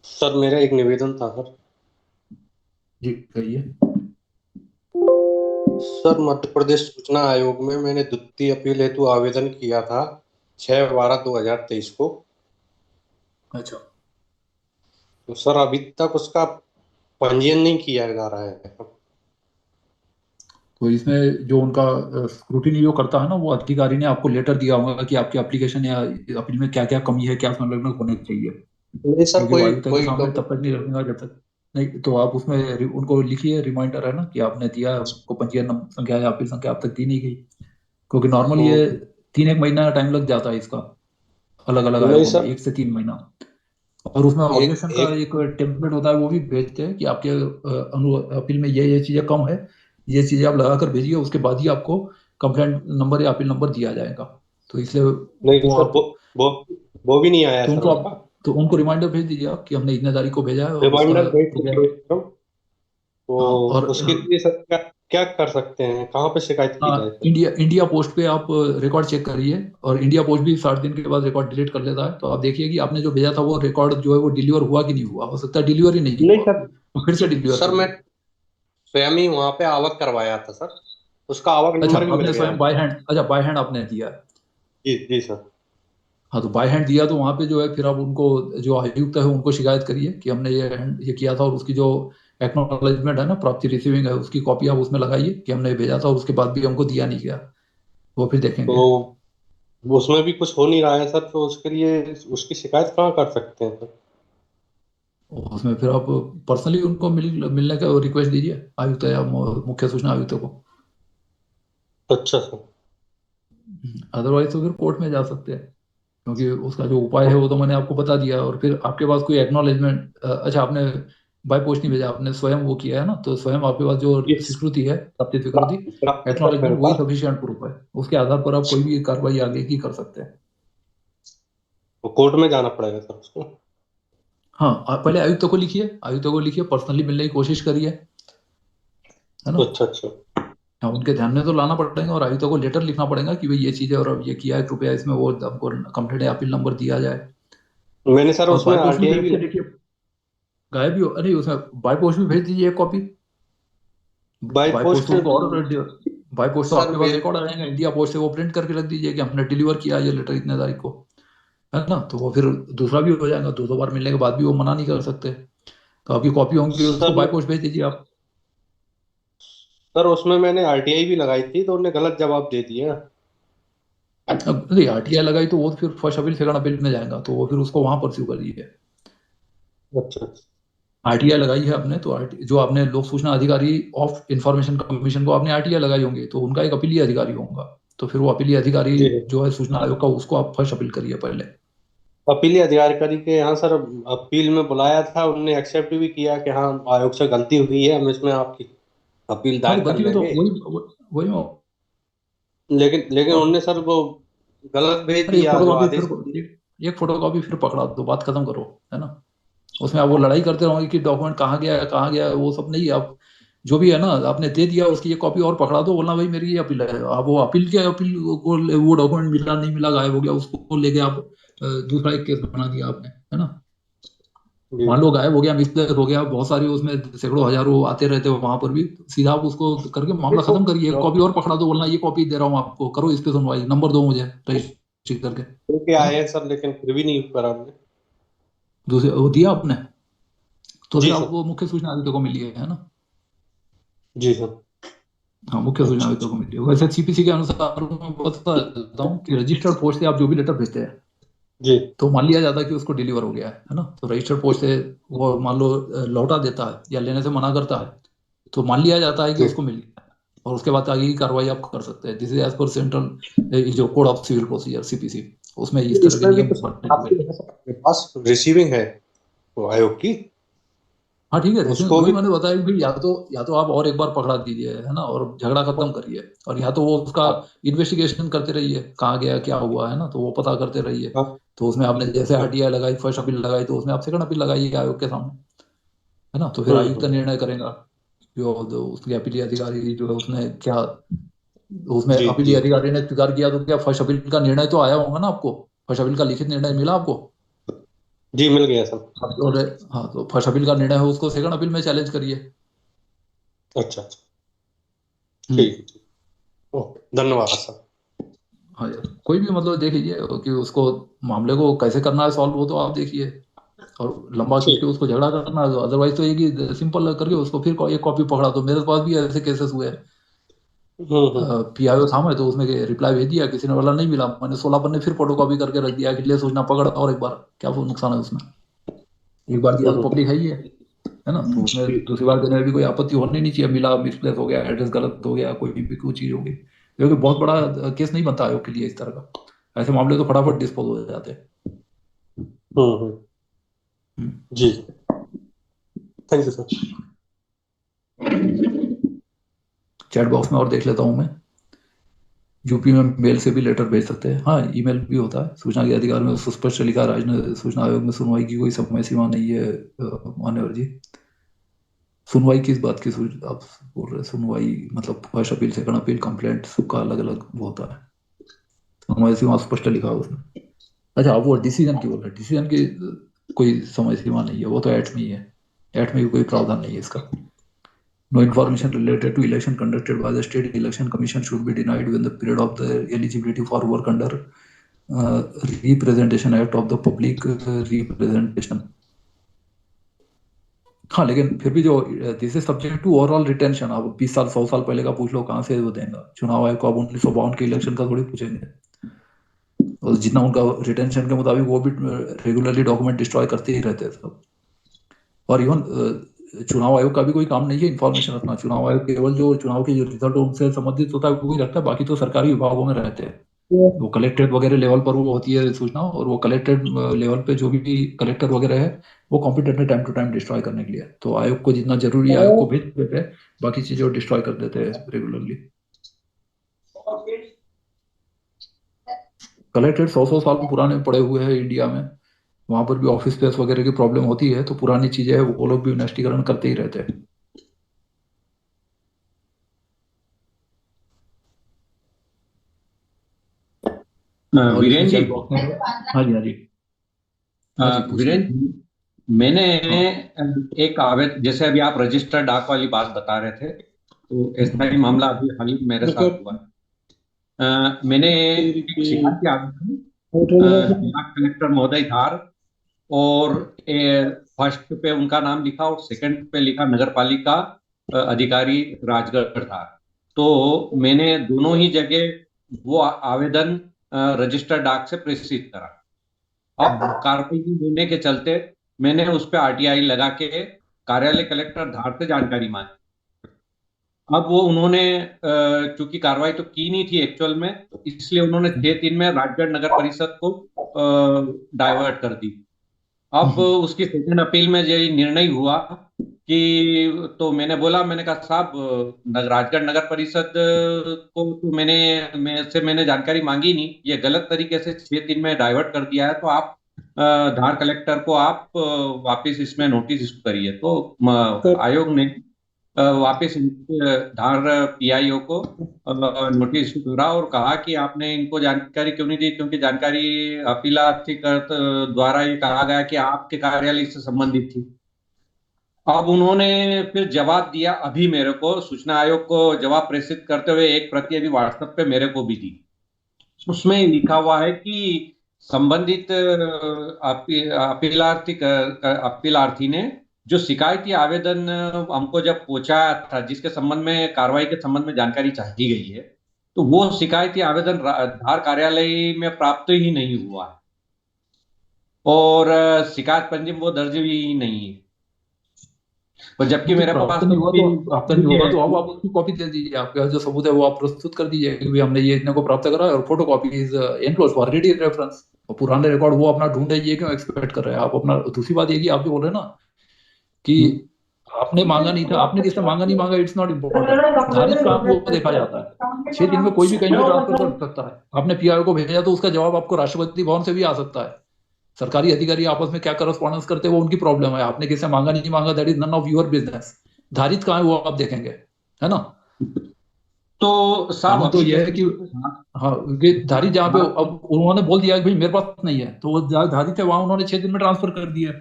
सर मेरा एक निवेदन था सर। जी कहिए। सर मध्य प्रदेश सूचना आयोग में मैंने द्वितीय अपील हेतु आवेदन किया था 6/12/2023 को। अच्छा, तो सर अभी तक उसका पंजीयन नहीं किया जा रहा है। तो इसमें जो उनका स्क्रूटिनी जो करता है ना, वो अधिकारी ने आपको लेटर दिया होगा कि आपकी एप्लीकेशन या अपील में क्या क्या कमी है, क्या संलग्न होने चाहिए, नहीं सर, क्योंकि वो कोई आयुक्त के कोई सामने तब तक नहीं रखेगा जब तक नहीं। तो आप उसमें उनको लिखिए, रिमाइंडर है ना कि आपने दिया है, उसको पंजीयन संख्या या अपील संख्या अब तक दी नहीं गई, क्योंकि नॉर्मली ये 3-1 महीना का टाइम लग जाता है इसका, अलग अलग नहीं आयोगों में सर, 1 से 3 महीना। और उसमें एक ऑब्जेक्शन का एक एक टेम्पलेट होता है, वो भी भेजते हैं कि आपके अपील में ये चीजें कम है, ये चीजें आप लगा कर भेजिए, उसके बाद ही आपको कंप्लेंट नंबर या अपील नंबर दिया जाएगा। तो इसलिए नहीं वो सर, आप वो वो भी नहीं आया तो सर उनको उसका। आप तो उनको रिमाइंडर भेज दीजिए आप कि हमने इतने तारीख को भेजा है और उसका रिमाइंडर भेज हो गया। चुके हैं सर हम। तो हाँ और उसके लिए सर क्या क्या कर सकते हैं, कहाँ पे शिकायत की जाए सर? इंडिया इंडिया पोस्ट पे आप रिकॉर्ड चेक करिए, और इंडिया पोस्ट भी 60 दिन के बाद रिकॉर्ड डिलीट कर लेता है। तो आप देखिए कि आपने जो भेजा था वो रिकॉर्ड जो है वो डिलीवर हुआ कि नहीं हुआ, हो सकता है डिलीवर ही नहीं नहीं हुआ, सर, तो फिर से डिलीवर सर मैं करिए। स्वयं ही वहां पे आवक करवाया था सर, उसका आवक अच्छा, नंबर भी मिल आपने गया स्वयं है। बाय हैंड, अच्छा बाय हैंड आपने दिया है। जी जी सर। हाँ तो बाय हैंड दिया तो वहां पे जो है फिर आप उनको, जो आयुक्त है उनको शिकायत करिए कि हमने ये किया था, और उसकी जो एक्नॉलेजमेंट है ना, प्राप्ति रिसीविंग है, उसकी कॉपी आप उसमें लगाइए कि हमने ये भेजा था और उसके बाद भी हमको दिया नहीं गया, वो फिर देखेंगे। तो उसमें भी कुछ हो नहीं रहा है सर, तो उसके लिए उसकी शिकायत कहाँ कर सकते हैं सर? और उसमें फिर आप पर्सनली उनको मिलने का रिक्वेस्ट दीजिए, आयुक्त या मुख्य सूचना आयुक्त को। अच्छा सर। अदरवाइज तो फिर कोर्ट में जा सकते हैं, क्योंकि उसका जो उपाय है वो तो मैंने आपको बता दिया। और फिर आपके पास कोई एक्नॉलेजमेंट, अच्छा आपने बाय पोस्ट नहीं भेजा, आपने स्वयं वो किया है ना, तो स्वयं आपके पास जो इस स्वीकृति है, प्राप्ति स्वीकृति, प्राप्त है सर मेरे एक्नॉलेजमेंट, वही पास। सफिशिएंट प्रूफ है, उसके आधार पर आप कोई भी कार्रवाई आगे की कर सकते हैं। तो कोर्ट में जाना पड़ेगा सर उसको? हाँ आप पहले आयुक्त को लिखिए, आयुक्त को लिखिए, पर्सनली मिलने की कोशिश करिए, है ना। अच्छा अच्छा। हाँ उनके ध्यान में तो लाना पड़ेगा, और आयुक्त को लेटर लिखना पड़ेगा कि भाई ये चीज़ है और अब ये किया है, कृपया इसमें वो हमको कंप्लेंट या अपील नंबर दिया जाए। मैंने सर और उसमें बाय पोस्ट भी आरटीआई भेज भी के देखिए, गायब भी हो, अरे उसमें बाय पोस्ट भी भेज दीजिए एक copy. Bye bye post post. तो उनको और बाय पोस्ट तो सर आपके पास मेरे रिकॉर्ड आ जाएगा, इंडिया पोस्ट से वो प्रिंट करके रख दीजिए कि हमने डिलीवर किया ये लेटर इतने तारीख को, है ना। तो वो फिर दूसरा भी हो जाएगा, 2 बार मिलने के बाद भी वो मना नहीं कर सकते। तो आपकी कॉपी होंगी, उसको सर बाय पोस्ट भेज दीजिए आप। सर उसमें मैंने आरटीआई भी लगाई थी, तो उन्होंने गलत जवाब दे दिया। अब नहीं आरटीआई लगाई तो वो फिर फर्स्ट अपील सेकंड अपील में जाएगा, तो वो फिर उसको वहां परस्यू करिए। अच्छा आरटीआई लगाई है आपने तो जो आपने लोक सूचना अधिकारी ऑफ इंफॉर्मेशन कमीशन को आपने आरटीआई लगाई होंगी, तो उनका एक अपीलीय अधिकारी होगा, तो फिर वो अपीलीय अधिकारी जी। जो है सूचना आयोग का, उसको आप फर्स्ट अपील करिए पहले। अपील अधिकारी के यहाँ सर अपील में बुलाया था, उन्होंने एक्सेप्ट भी किया कि हाँ आयोग से गलती हुई है, हम इसमें आपकी अपील हाँ तो दायर कर गलती हुई तो लेंगे। वही लेकिन लेकिन उन्होंने सर वो गलत भेज अरे दिया जो आदेश। एक फोटोकॉपी फिर पकड़ा दो, बात खत्म करो, है ना। उसमें आप वो लड़ाई करते रहोगे कि डॉक्यूमेंट कहाँ गया है कहाँ गया है, वो सब नहीं। आप जो भी है ना आपने दे दिया, उसकी ये कॉपी और पकड़ा दो, बोलना भाई मेरी ये अपील है। आप वो अपील के अपील को वो डॉक्यूमेंट मिला नहीं मिला गायब हो गया, उसको लेके आप दूसरा एक केस बना दिया आपने, है ना। जी मान लो गायब हो गया, मिसप्लेस हो गया, बहुत सारी उसमें सैकड़ों हजारों आते रहते हो वहां पर भी, सीधा आप उसको करके मामला खत्म करिए, एक कॉपी और पकड़ा दो, बोलना ये कॉपी दे रहा हूँ आपको, करो इस पे सुनवाई, नंबर दो मुझे रजिस्ट्री करके, लेके है आए ना। हैं सर, लेकिन फिर भी नहीं करा हमने। दूसरे वो दिया आपने, तो फिर जी सर। आपको मुख्य सूचना आयुक्त को मिली है ना। जी सर। हाँ, मुख्य सूचना अच्छा आयुक्त अच्छा। को मिली है। वैसे सीपीसी के अनुसार मैं बता देता हूँ कि रजिस्टर्ड पोस्ट से आप जो भी लेटर भेजते हैं, जी। तो मान लिया जाता है कि उसको डिलीवर हो गया है ना, तो रजिस्टर्ड पोस्ट से वो मान लो लौटा देता है या लेने से मना करता है, तो मान लिया जाता है कि जी। उसको मिल गया, और उसके बाद आगे की कार्रवाई आप कर सकते हैं। This is as per central जो code of civil procedure CPC, उसमें इस तरह के इसमें भी नियम तो बने हुए आपके हैं। है सर, आपके पास रिसीविंग है वो आयोग की, हाँ ठीक है, उसको वही भी। मैंने बताया कि या तो आप और एक बार पकड़ा दीजिए, है ना, और झगड़ा खत्म करिए, और या तो वो उसका हाँ इन्वेस्टिगेशन करते रहिए, कहाँ गया क्या हुआ, है ना, तो वो पता करते रहिए। हाँ तो उसमें आपने जैसे हाँ। आरटीआई लगाई, फर्स्ट अपील लगाई, तो उसमें आप सेकंड अपील लगाइए आयोग के सामने, है ना, तो फिर आयुक्त हम्म। निर्णय करेगा। जो उसके अपीली अधिकारी जो है उसने क्या, उसमें जी अपीली जी जी। अधिकारी ने स्वीकार किया, तो क्या फर्स्ट अपील का निर्णय तो आया होगा ना आपको, फर्स्ट अपील का लिखित निर्णय मिला आपको। जी मिल गया सर। और हाँ, तो फर्स्ट अपील का निर्णय है, उसको सेकंड अपील में चैलेंज करिए। अच्छा अच्छा। हम्म। ठीक ठीक। ओके, धन्यवाद सर। हाँ यार, कोई भी मतलब देख लीजिए कि उसको मामले को कैसे करना है सॉल्व, वो तो आप देखिए, और लंबा खींच के ठीक। उसको झगड़ा करना है, अदरवाइज तो ये कि सिंपल करके उसको फिर एक कॉपी पकड़ा दो। मेरे पास भी ऐसे केसेस हुए हैं। हम्म। पीआईओ था मैं, तो उसमें रिप्लाई भेज दिया, किसी ने वाला नहीं मिला, मैंने 16 पन्ने फिर फोटो कॉपी करके रख दिया कि ले सूचना पकड़, और एक बार क्या वो नुकसान है उसमें, एक बार दिया तो हम्म। पब्लिक है ना, तो उसमें ठीक। दूसरी बार देने में भी कोई आपत्ति होनी नहीं चाहिए। मिला, मिसप्लेस हो गया, एड्रेस गलत हो गया, कोई भी कोई चीज हो गई, क्योंकि बहुत बड़ा केस नहीं बनता आयोग के लिए इस तरह का, ऐसे मामले तो फटाफट डिस्पोज हो जाते हैं। हम्म। हम्म। जी। Thank you sir. Chat box में और देख लेता हूँ मैं, यूपी में मेल से भी लेटर भेज सकते हैं, हाँ ईमेल भी होता है। सूचना के अधिकार में सुस्पष्ट लिखा, राज्य सूचना आयोग में सुनवाई की कोई समय सीमा नहीं है। मान्यवर जी, सुनवाई किस बात की आप बोल रहे हैं? सुनवाई मतलब first appeal, second appeal, complaint, सबका अलग अलग वो होता है, समय सीमा स्पष्ट लिखा है उसमें। अच्छा, आप वो डिसीजन की बोल रहे हैं, डिसीजन की कोई समय सीमा नहीं है, वो तो एक्ट में ही है, एक्ट में भी कोई प्रावधान नहीं है इसका। No information related to election conducted by the State Election Commission should be denied when the period of the eligibility for work under Representation Act of the Public Representation। हाँ, लेकिन फिर भी जो this is subject to overall retention, आप 20 साल 100 साल पहले का पूछ लो, कहाँ से वो देंगे? चुनाव आयोग को आप 1952 के इलेक्शन का थोड़ी पूछेंगे, और जितना उनका रिटेंशन के मुताबिक वो भी रेगुलरली डॉक्यूमेंट डिस्ट्रॉय करते ही रहते हैं सब। और इवन चुनाव आयोग का भी कोई काम नहीं है इन्फॉर्मेशन रखना, चुनाव आयोग केवल जो चुनाव के जो रिजल्ट उनसे संबंधित होता है वो ही रखता है, बाकी तो सरकारी विभागों में रहते हैं। वो कलेक्टेड वगैरह लेवल पर वो होती है सूचना, और वो कलेक्टेड लेवल पे जो भी कलेक्टर वगैरह है, वो कॉम्पिटेंट है टाइम टू टाइम डिस्ट्रॉय करने के लिए, तो आयोग को जितना जरूरी है आयोग को भेज देते हैं, बाकी चीजें वो डिस्ट्रॉय कर देते हैं रेगुलरली। कलेक्टेड 100 100 साल पुराने पड़े हुए हैं इंडिया में, वहां पर भी ऑफिस स्पेस वगैरह की प्रॉब्लम होती है, तो पुरानी चीजें है वो लोग भी इन्वेस्टिगेशन करते ही रहते हैं। और इसमें वीरेन जी, चैट बॉक्स में, हाँ जी हाँ जी, हाँ जी वीरेन पूछिए। जी, मैंने हाँ। एक आवेदन, जैसे अभी आप रजिस्टर्ड डाक वाली बात बता रहे थे, तो ऐसा ही मामला अभी हाल ही में मेरे साथ हुआ। मैंने एक शिकायती आवेदन जिला कलेक्टर महोदय धार, और फर्स्ट पे उनका नाम लिखा और सेकंड पे लिखा नगर पालिका अधिकारी राजगढ़ धार। तो मैंने दोनों ही जगह वो आवेदन रजिस्टर्ड डाक से प्रेषित करा। अब कार्रवाई नहीं होने के चलते मैंने उस पर आरटीआई लगा के कार्यालय कलेक्टर धार से जानकारी मांगी। अब वो उन्होंने चूंकि कार्रवाई तो की नहीं थी एक्चुअल में, तो इसलिए उन्होंने 6-3 में राजगढ़ नगर परिषद को डाइवर्ट कर दी। अब उसकी सेकंड अपील में यही निर्णय हुआ कि, तो मैंने कहा साहब, राजगढ़ नगर परिषद को तो मैंने जानकारी मांगी नहीं, ये गलत तरीके से 6 दिन में डाइवर्ट कर दिया है, तो आप धार कलेक्टर को आप वापस इसमें नोटिस इशू करिए। तो आयोग ने वापस धार पीआईओ को नोटिस करा और कहा कि आपने इनको जानकारी क्यों नहीं दी, क्योंकि जानकारी अपीलार्थी द्वारा ये कहा गया कि आपके कार्यालय से संबंधित थी। अब उन्होंने फिर जवाब दिया, अभी मेरे को सूचना आयोग को जवाब प्रेषित करते हुए एक प्रति अभी व्हाट्सएप पे मेरे को भी दी। उसमें लिखा हुआ है कि संबंधित अपीलार्थी ने जो शिकायती आवेदन हमको जब पहुंचाया था, जिसके संबंध में कार्रवाई के संबंध में जानकारी चाहिए गई है, तो वो शिकायती आवेदन धार कार्यालय में प्राप्त ही नहीं हुआ है और शिकायत पंजी में वो दर्ज भी नहीं है। और जबकि मेरे पास नहीं हुआ तो आपका नहीं होगा तो आप उसकी कॉपी दे दीजिए, आपका जो सबूत है वो आप प्रस्तुत कर दीजिए कि भाई हमने ये इतने को प्राप्त करा है और photo copy is enclose for ready reference. और पुराने रिकॉर्ड वो अपना ढूंढे, ये क्यों एक्सपेक्ट कर रहे हैं आप अपना। दूसरी बात ये कि आप जो बोल रहे हैं ना कि आपने मांगा नहीं था, आपने किसने मांगा नहीं मांगा इट्स नॉट इम्पोर्टेंट, धारित काम वो देखा जाता है। 6 दिन में कोई भी कहीं भी ट्रांसफर कर सकता है। आपने पीआईओ को भेजा तो उसका जवाब आपको राष्ट्रपति भवन से भी आ सकता है। सरकारी अधिकारी आपस में क्या करस्पॉन्डेंस करते हैं वो उनकी प्रॉब्लम है, आपने किसे मांगा नहीं मांगा that is none of your business. धारित कहाँ है वो आप देखेंगे, है ना। तो साहब तो यह है कि हाँ धारित जहाँ पे अब उन्होंने बोल दिया कि भाई मेरे पास नहीं है, तो वो धारित है वहां उन्होंने 6 दिन में ट्रांसफर कर दिया।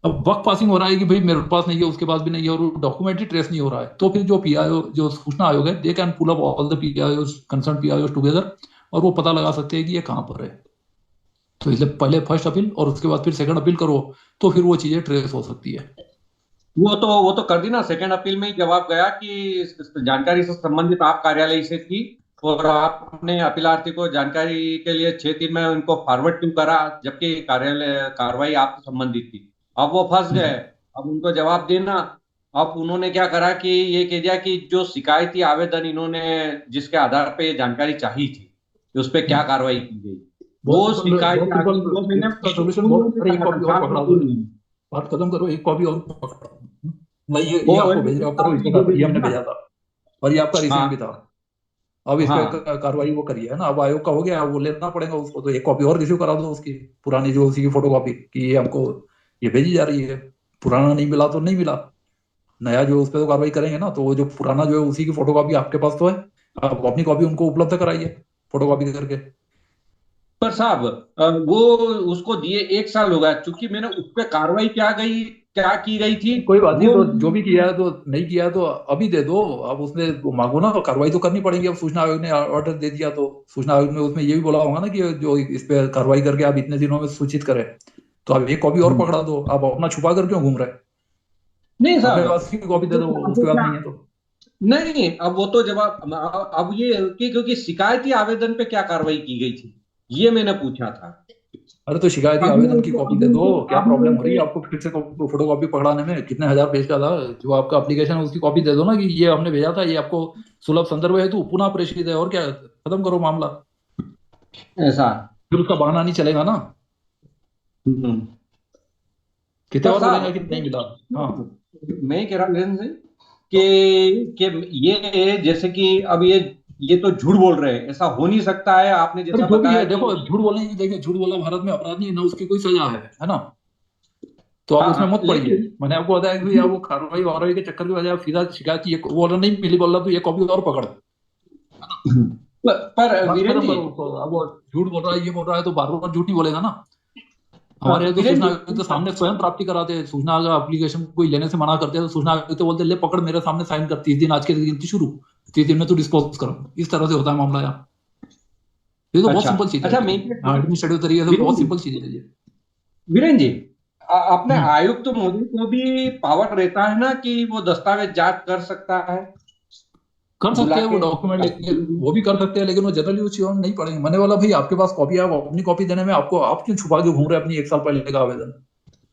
अब वक्त पासिंग हो रहा है कि भाई मेरे पास नहीं है, उसके पास भी नहीं है और डॉक्यूमेंट ही ट्रेस नहीं हो रहा है, तो फिर जो पीआईओ जो सूचना आयोग है they can pull up all the PIO concern PIO together और वो पता लगा सकते हैं कि ये कहाँ पर है। तो इसलिए पहले फर्स्ट अपील और उसके बाद फिर सेकंड अपील करो तो फिर वो चीजें ट्रेस हो सकती है। वो तो कर दी ना। सेकंड अपील में ही जवाब गया कि जानकारी से संबंधित आप कार्यालय से थी और आपने अपीलार्थी को जानकारी के लिए 6 दिन में उनको फॉरवर्ड क्यों करा, जबकि कार्रवाई आपसे संबंधित थी। अब वो फंस गए, अब उनको जवाब देना। अब उन्होंने क्या करा कि ये कह दिया कि जो शिकायती आवेदन इन्होंने जिसके आधार पे जानकारी चाहिए थी उस पर क्या कार्रवाई की गई, वो शिकायती बात खत्म करो, एक कॉपी और पकड़ो। मैं ये आपको भेज रहा हूँ, ये हमने भेजा था और ये आपका रिसीव भी था। अब इस पे कार्रवाई वो करिए, है ना। अब आयोग का हो गया, वो लेना पड़ेगा उसको, तो एक कॉपी और रिसीव करा दो उसकी पुरानी जो उसी की फोटो कॉपी कि ये हमको ये भेजी जा रही है। पुराना नहीं मिला तो नहीं मिला, नया जो उस पर तो कार्रवाई करेंगे ना। तो वो जो पुराना जो है उसी की फोटो कॉपी आपके पास तो है, आप अपनी कॉपी उनको उपलब्ध कराइए फोटो कॉपी करके। पर साहब वो उसको दिए 1 साल हो गया, चूंकि मैंने उस पर कार्रवाई क्या की गई थी। कोई बात नहीं, तो जो भी किया है तो नहीं किया है तो अभी दे दो। अब उसने मांगो ना, तो कार्रवाई तो करनी पड़ेगी। अब सूचना आयोग ने ऑर्डर दे दिया तो सूचना आयोग ने उसमें ये भी बोला होगा ना कि जो इस पे कार्रवाई करके आप इतने दिनों में सूचित करें। तो आप एक कॉपी और पकड़ा दो, आप अपना छुपा कर क्यों घूम रहे। नहीं साहब, अपने पास की कॉपी दे दो, उसके बाद नहीं है तो नहीं। अब वो तो जवाब अब ये क्योंकि शिकायती आवेदन पे क्या कार्रवाई की गई थी ये मैंने पूछा था। अरे तो शिकायती आवेदन की कॉपी दे दो, क्या प्रॉब्लम हो रही है आपको फिर से फोटो कॉपी पकड़ाने में। कितने हजार पेज का था जो आपका एप्लीकेशन है, उसकी कॉपी दे दो ना कि ये हमने भेजा था, ये आपको सुलभ संदर्भ हेतु पुनः प्रेषित है, और क्या, खत्म करो मामला। ऐसा फिर उसका बहाना नहीं चलेगा ना। कितने और बोलेगा कि नहीं मिला। हाँ मैं कह रहा हूँ कि ये जैसे कि अब ये तो झूठ बोल रहे हैं, ऐसा हो नहीं सकता है। आपने जैसा बताया, देखो झूठ बोलने की, देखिए झूठ बोला भारत में अपराध नहीं है ना, उसकी कोई सजा है ना। तो आप उसमें मत पड़िए। मैंने आपको बताया कि वो कार्रवाई वारवाई के चक्कर की वजह आप सीधा शिकायत की, वो ऑर्डर नहीं मिली बोल रहा तो ये कॉपी और पकड़। पर वीरेन जी, अब वो झूठ बोल रहा है, ये बोल रहा है, तो बार बार झूठ नहीं बोलेगा ना। हमारे तो सूचना आयोग तो सामने स्वयं प्राप्ति कराते हैं। सूचना अगर एप्लीकेशन कोई लेने से मना करते हैं तो सूचना आयोग तो बोलते ले पकड़ मेरे सामने साइन कर, 30 दिन आज के दिन की शुरू, 30 दिन में तू डिस्पोज करो। इस तरह से होता है मामला यहाँ। ये तो बहुत सिंपल चीज है। एडमिनिस्ट्रेटिव तरीके से बहुत सिंपल चीज है ये। वीरेन जी, अपने आयुक्त तो मोदी को भी पावर रहता है ना कि वो दस्तावेज जांच कर सकता है, कर सकते हैं वो डॉक्यूमेंट लेके, वो भी कर सकते हैं, लेकिन वो जनरली उस चीजों में नहीं पड़ेंगे। मैंने वाला भाई आपके पास कॉपी है, आप अपनी कॉपी देने में आपको, आप क्यों छुपा के घूम रहे अपनी 1 साल पहले का आवेदन।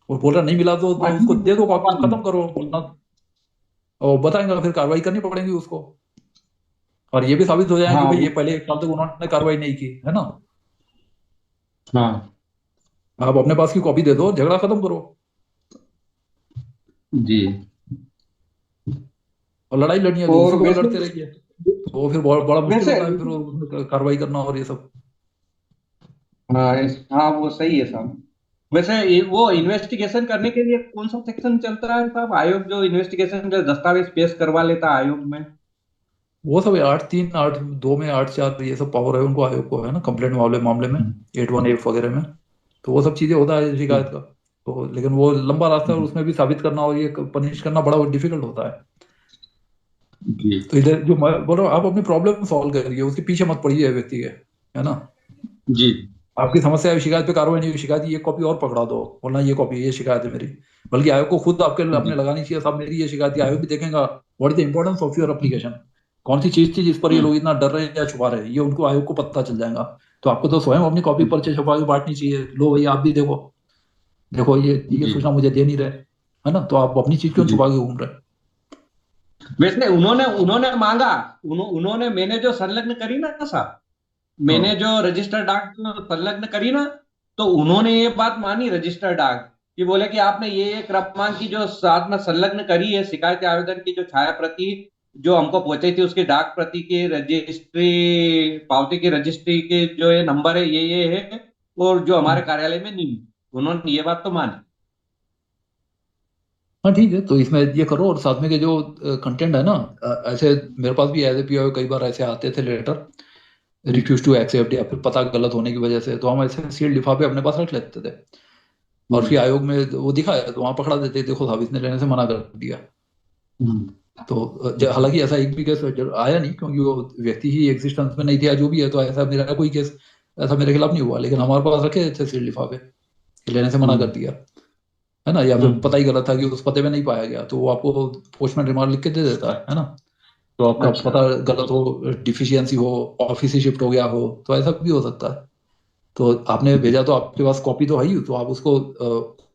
और बोल रहा नहीं मिला तो उसको दे दो कॉपी, खत्म करो बोलना। और बताएंगे फिर कार्रवाई करनी पड़ेगी उसको, और ये भी साबित हो जाएगा कि भाई ये पहले 1 साल तक उन्होंने कार्रवाई नहीं की है ना। आप अपने पास की कॉपी दे दो, झगड़ा खत्म करो जी। और लड़ाई लड़नी है तो लड़ते रहिए, तो फिर बड़ा मुश्किल होता है फिर कार्रवाई करना और ये सब। हाँ वो सही है साहब। वैसे वो इन्वेस्टिगेशन करने के लिए कौन सा सेक्शन चलता है साहब? आयोग जो इन्वेस्टिगेशन दस्तावेज पेश करवा लेता है आयोग में। वो सब 8(3), 8(2) में 8(4) ये सब पावर है उनको, आयोग को है ना, कंप्लेंट वाले मामले में 8(1)(a) वगैरह में। तो वो सब चीजें होता है शिकायत का। तो लेकिन वो लंबा रास्ता है और उसमें भी साबित करना और ये पनिश करना बड़ा डिफिकल्ट होता है। जी तो इधर जो मैं बोल रहा हूँ, आप अपनी प्रॉब्लम सॉल्व करिए, उसके पीछे मत पड़िए व्यक्ति के, है ना। जी आपकी समस्या है, शिकायत पे कार्रवाई नहीं हुई, शिकायत की एक कॉपी और पकड़ा दो, बोलना ये कॉपी, ये शिकायत है मेरी। बल्कि आयोग को खुद आपके अपने लगानी चाहिए, साहब मेरी ये शिकायत है। आयोग भी देखेगा what is the importance of your application, कौन सी चीज थी जिस पर ये लोग इतना डर रहे हैं या छुपा रहे हैं, ये उनको आयोग को पता चल जाएगा। तो आपको तो स्वयं अपनी कॉपी पर्चे छपा के बांटनी चाहिए, लो भाई आप भी देखो, देखो ये जी सूचना मुझे दे नहीं रहे, है ना। तो आप अपनी चीज क्यों जी। छुपा के घूम रहे? वैसे उन्होंने मांगा, उन्होंने, मैंने जो संलग्न करी ना साहब, मैंने हाँ। जो रजिस्टर डाक संलग्न करी ना, तो उन्होंने ये बात मानी रजिस्टर डाक कि बोले कि आपने ये क्रमांक की जो साथ में संलग्न करी है शिकायत आवेदन की जो छाया प्रति जो हमको पहुंची थी, उसकी डाक प्रति की रजिस्ट्री पावती की रजिस्ट्री के जो ये नंबर है ये है, और जो हमारे कार्यालय में नहीं है। उन्होंने ये बात तो मानी। हाँ ठीक है, तो इसमें ये करो, और साथ में के जो कंटेंट है ना, ऐसे मेरे पास भी एज ए पीओ कई बार ऐसे आते थे लेटर, रिफ्यूज टू एक्सेप्ट, या फिर पता गलत होने की वजह से, तो हम ऐसे सील्ड लिफाफे अपने पास रख लेते थे। और फिर आयोग में वो दिखाया तो वहां पकड़ा देते, देखो साहब इसने लेने से मना कर दिया। तो हालांकि ऐसा एक भी केस आया नहीं, क्योंकि वो व्यक्ति ही एग्जिस्टेंस में नहीं था, जो भी है, तो ऐसा मेरा कोई केस ऐसा मेरे खिलाफ नहीं हुआ। लेकिन हमारे पास रखे थे सील्ड लिफाफे, लेने से मना कर दिया, है ना। या फिर पता ही गलत था कि उस पते में नहीं पाया गया, तो वो आपको पोस्टमैन रिमार्क लिख के दे देता है ना। तो आपका अच्छा। पता गलत हो, डिफिशियंसी हो, ऑफिस ही शिफ्ट हो गया हो, तो ऐसा भी हो सकता है। तो आपने भेजा तो आपके पास कॉपी तो है ही, तो आप उसको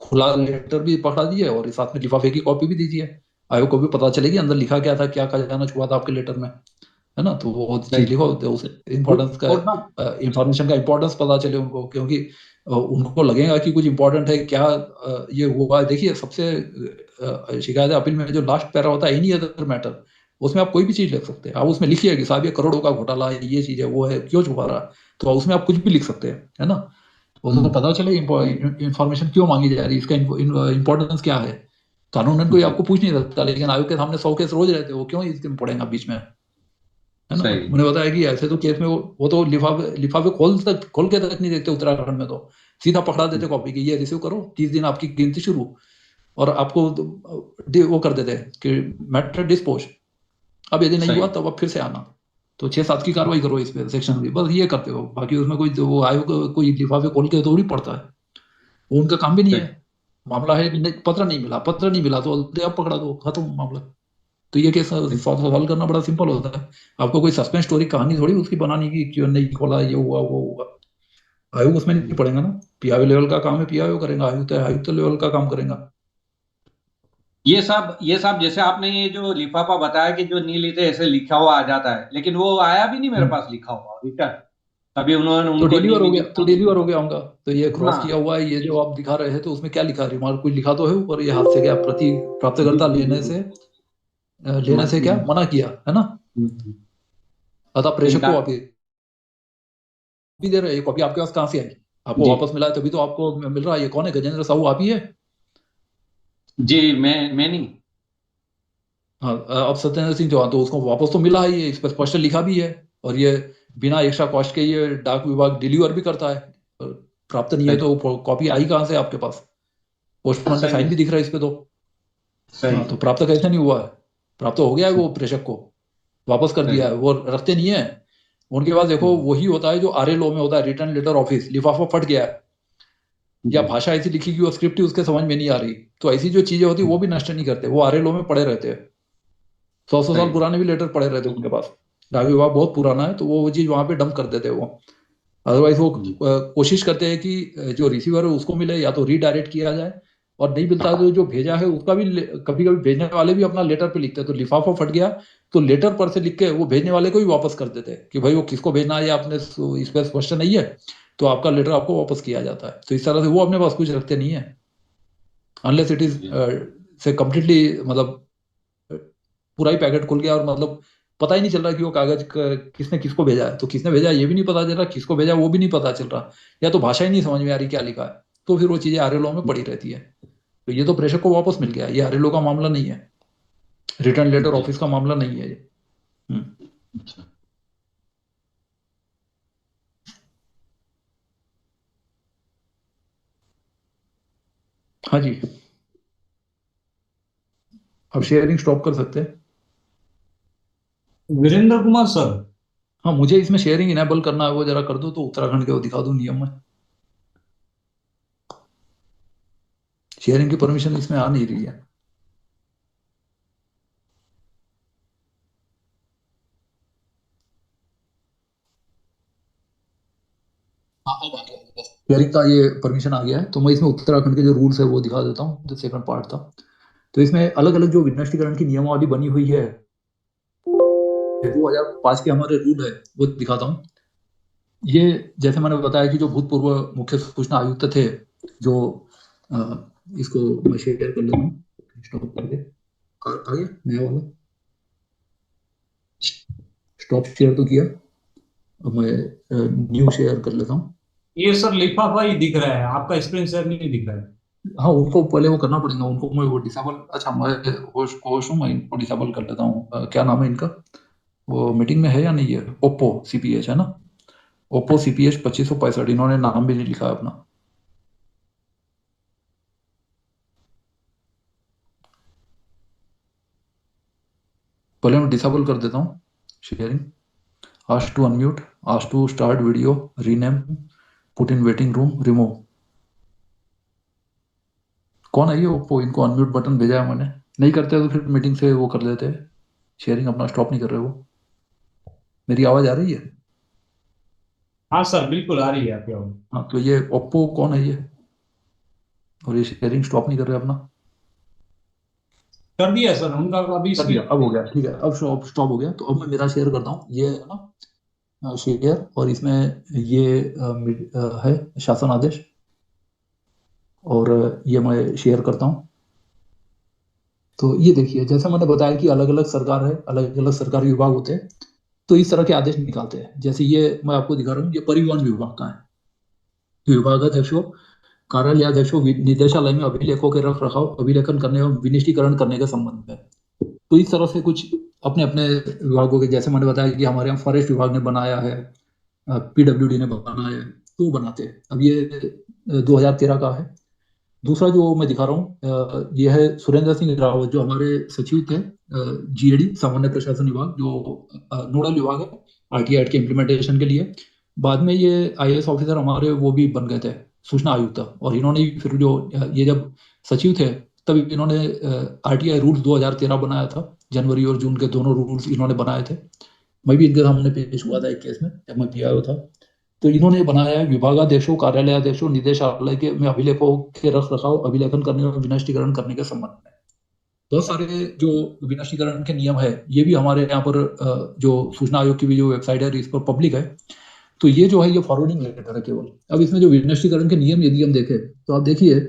खुला लेटर भी पकड़ा दीजिए और साथ में लिफाफे की कॉपी भी दीजिए। आयोग को भी पता चलेगी अंदर लिखा क्या था, क्या खजाना छुपा था आपके लेटर में, है ना। तो वो चीज लिखो, तो उसे इम्पोर्टेंस का, और ना, इंफॉर्मेशन का इम्पोर्टेंस पता चले उनको, क्योंकि उनको लगेगा कि कुछ इंपॉर्टेंट है क्या। ये हुआ, देखिए सबसे शिकायत अपील में जो लास्ट पैरा होता है, एनी अदर मैटर, उसमें आप कोई भी चीज लिख सकते हैं। आप उसमें लिखिए कि साहब ये करोड़ों का घोटाला है, ये चीज है, वो है, क्यों छुपा रहा है, तो उसमें आप कुछ भी लिख सकते हैं, है ना। उसको पता चले इंफॉर्मेशन क्यों मांगी जा रही है, इसका इंपॉर्टेंस क्या है। कानूनन कोई आपको पूछ नहीं सकता, लेकिन आयोग के सामने 100 केस रोज रहते हैं, वो क्यों इसमें पड़ेगा बीच में, है ना। सही। मैंने बताया कि ऐसे तो केस में वो तो लिफाफे खोल के तक नहीं देखते उत्तराखंड में, तो सीधा पकड़ा देते कॉपी की, ये रिसीव करो, 30 दिन आपकी गिनती शुरू, और आपको वो कर देते हैं कि मैटर डिस्पोज, अब यदि नहीं सही। हुआ तब अब फिर से आना। तो 6-7 की कार्रवाई करो इस पे, सेक्शन की, बस ये करते हो। बाकी उसमें कोई वो आयोग कोई लिफाफे खोल के थोड़ी पड़ता है, वो उनका काम भी नहीं सही। है। मामला है कि पत्र नहीं मिला तो अब पकड़ा दो, खत्म मामला। तो ये केस सॉल्व करना बड़ा सिंपल होता है। आपको कोई सस्पेंस स्टोरी कहानी थोड़ी उसकी बनानी की, क्यों नहीं खोला, ये हुआ वो हुआ। आयोग उसमें नहीं पड़ेगा ना, पीआईओ लेवल का काम है, पीआईओ करेगा, आयुक्त लेवल का काम करेगा। ये सब जैसे आपने ये जो लिफाफा बताया कि जो नील इते ऐसे लिखा हुआ आ जाता है, लेकिन वो आया भी नहीं मेरे पास लिखा हुआ रिटर्न। तभी उन्होंने तो उनको डिलीवर हो गया, तो डिलीवर हो गया होगा। तो ये क्रॉस हाँ किया हुआ है, ये जो आप दिखा रहे हैं, तो उसमें क्या लिखा, रिमार्क कोई लिखा तो है ऊपर, ये हाथ से क्या प्रति प्राप्तकर्ता लेने से क्या मना किया, है ना। अतः प्रेषक को वापस भी दे रहे हैं। ये कॉपी आपके पास कहाँ से आई, आपको जी वापस मिला है तभी तो आपको मिल रहा है। ये कौन है, गजेंद्र साहू आप ही है? जी। मैं नहीं। हाँ, अब सत्येंद्र सिंह चौहान, तो उसको वापस तो मिला है, ये इस पर स्पष्ट लिखा भी है। और ये बिना एक्स्ट्रा कॉस्ट के ये डाक विभाग डिलीवर भी करता है। और प्राप्त नहीं है सही। तो कॉपी आई कहाँ से आपके पास? पोस्टमैन का सही साइन है। भी दिख रहा है इस पे तो। सही। हाँ, तो प्राप्त कैसे नहीं हुआ है? प्राप्त हो गया है, वो प्रेषक को वापस कर दिया सही। है, वो रखते नहीं है उनके पास। देखो वही होता है जो आरएलओ में होता है, रिटर्न लेटर ऑफिस, लिफाफा फट गया है या भाषा ऐसी लिखी कि वो स्क्रिप्ट ही उसके समझ में नहीं आ रही, तो ऐसी जो चीजें होती है वो भी नष्ट नहीं करते, वो आरएलओ में पड़े रहते हैं। 100 साल सही। पुराने भी लेटर पड़े रहते हैं उनके पास। डाक विभाग बहुत पुराना है, तो वो चीज वहां पे डंप कर देते हैं वो। अदरवाइज वो कोशिश करते हैं कि जो रिसीवर है उसको मिले, या तो रीडायरेक्ट किया जाए, और नहीं मिलता तो जो भेजा है उसका भी, कभी कभी भेजने वाले भी अपना लेटर पे लिखते हैं। तो लिफाफा फट गया तो लेटर पर से लिख के वो भेजने वाले को भी वापस कर देते हैं कि भाई वो किसको भेजना है, आपने इस पर स्पष्ट नहीं है, तो आपका लेटर आपको वापस किया जाता है। तो इस तरह से वो अपने पास कुछ रखते नहीं है, अनलेस इट इज से कम्प्लीटली, मतलब पूरा ही पैकेट खुल गया और मतलब पता ही नहीं चल रहा कि वो कागज किसने किसको भेजा है। तो किसने भेजा ये भी नहीं पता चल रहा, किसको भेजा वो भी नहीं पता चल रहा, या तो भाषा ही नहीं समझ में आ रही क्या लिखा है। तो फिर वो चीजें आरएलओ में पड़ी रहती है। तो ये तो प्रेषक को वापस मिल गया, ये आरएलओ का मामला नहीं है, रिटर्न लेटर ऑफिस का मामला नहीं है ये। हाँ जी, अब शेयरिंग स्टॉप कर सकते हैं। वीरेंद्र कुमार सर, हाँ, मुझे इसमें शेयरिंग इनेबल करना है, वो जरा कर दो तो उत्तराखंड के वो दिखा दो नियम में। शेयरिंग की परमिशन इसमें आ नहीं रही है। शेयरिंग का ये परमिशन आ गया है, तो मैं इसमें उत्तराखंड के जो रूल्स है वो दिखा देता हूँ, जो सेकंड पार्ट था। तो इसमें अलग अलग जो विनष्टीकरण की नियमावली बनी हुई है, 2005 के हमारे रूल है वो दिखाता हूँ। ये जैसे मैंने बताया कि जो भूतपूर्व मुख्य सूचना आयुक्त थे, जो इसको मैं शेयर कर लेता हूँ, स्टॉप कर दे, आ गया नया वाला, स्टॉप शेयर तो किया, अब मैं न्यू शेयर कर लेता हूँ। ये सर लिफाफा ही दिख रहा है, आपका स्क्रीन शेयर नहीं दिख रहा है। हाँ, उनको पहले वो करना पड़ेगा, उनको मैं वो डिसेबल, अच्छा मैं होश हूँ, मैं इनको डिसेबल कर लेता हूँ। क्या नाम है इनका, वो मीटिंग में है या नहीं है? ओप्पो सीपीएच है ना, ओप्पो सीपीएच 2565, इन्होंने नाम भी नहीं लिखा है अपना। पहले मैं डिसेबल कर देता हूँ sharing, ask to unmute, ask to start video, rename, put in waiting room, remove. कौन है ये ओप्पो? इनको अनम्यूट बटन भेजा है मैंने, नहीं करते तो फिर मीटिंग से वो कर लेते हैं, शेयरिंग अपना स्टॉप नहीं कर रहे वो। मेरी आवाज आ रही है? हाँ सर, बिल्कुल आ रही है आपकी आवाज। हाँ, तो ये ओप्पो कौन है ये, और ये शेयरिंग स्टॉप नहीं कर रहे अपना? कर दिया सर उनका, अभी कर दिया, अब हो गया, ठीक है, अब स्टॉप हो गया। तो अब मैं मेरा शेयर करता हूँ, ये है ना शेयर, और इसमें ये है शासन आदेश, और ये मैं शेयर करता हूँ। तो ये देखिए, जैसे मैंने बताया कि अलग अलग सरकार है, अलग अलग सरकारी विभाग होते हैं, तो इस तरह के आदेश निकालते हैं। जैसे ये मैं आपको दिखा रहा हूँ, ये परिवहन विभाग का है। विभागाध्यक्षों, कार्यालयाध्यक्षों, निदेशालय में अभिलेखों के रख रखाव, अभिलेखन करने और विनिष्टीकरण करने के संबंध में। तो इस तरह से कुछ अपने अपने विभागों के, जैसे मैंने बताया कि हमारे यहाँ फॉरेस्ट विभाग ने बनाया है, पीडब्ल्यूडी ने बनाया है, तो बनाते हैं। अब ये 2013 का है। दूसरा जो मैं दिखा रहा हूँ, ये है सुरेंद्र सिंह रावत, जो हमारे सचिव थे जीएडी, सामान्य प्रशासन विभाग, जो नोडल विभाग है आरटीआई एक्ट के इम्प्लीमेंटेशन के लिए। बाद में ये आईएएस ऑफिसर हमारे वो भी बन गए थे, सूचना आयुक्त, और इन्होंने फिर जो ये जब सचिव थे तब इन्होंने आरटीआई रूल्स 2013 बनाया था, जनवरी और जून के दोनों रूल्स इन्होंने बनाए थे। मैं भी इनके सामने पेश हुआ था एक केस में, जब मैं पीआईओ था। तो इन्होंने बनाया है विभागाध्यक्षों, कार्यालयाध्यक्षों, निदेशालय के में अभिलेखों के रख रखाव, अभिलेखन करने और विनष्टीकरण करने के संबंध में बहुत सारे जो विनष्टीकरण के नियम है, ये भी हमारे यहाँ पर जो सूचना आयोग की भी जो वेबसाइट है इस पर पब्लिक है। तो ये जो है ये फॉरवर्डिंग लेटर है केवल। अब इसमें जो विनष्टीकरण के नियम यदि हम देखें तो आप देखिए,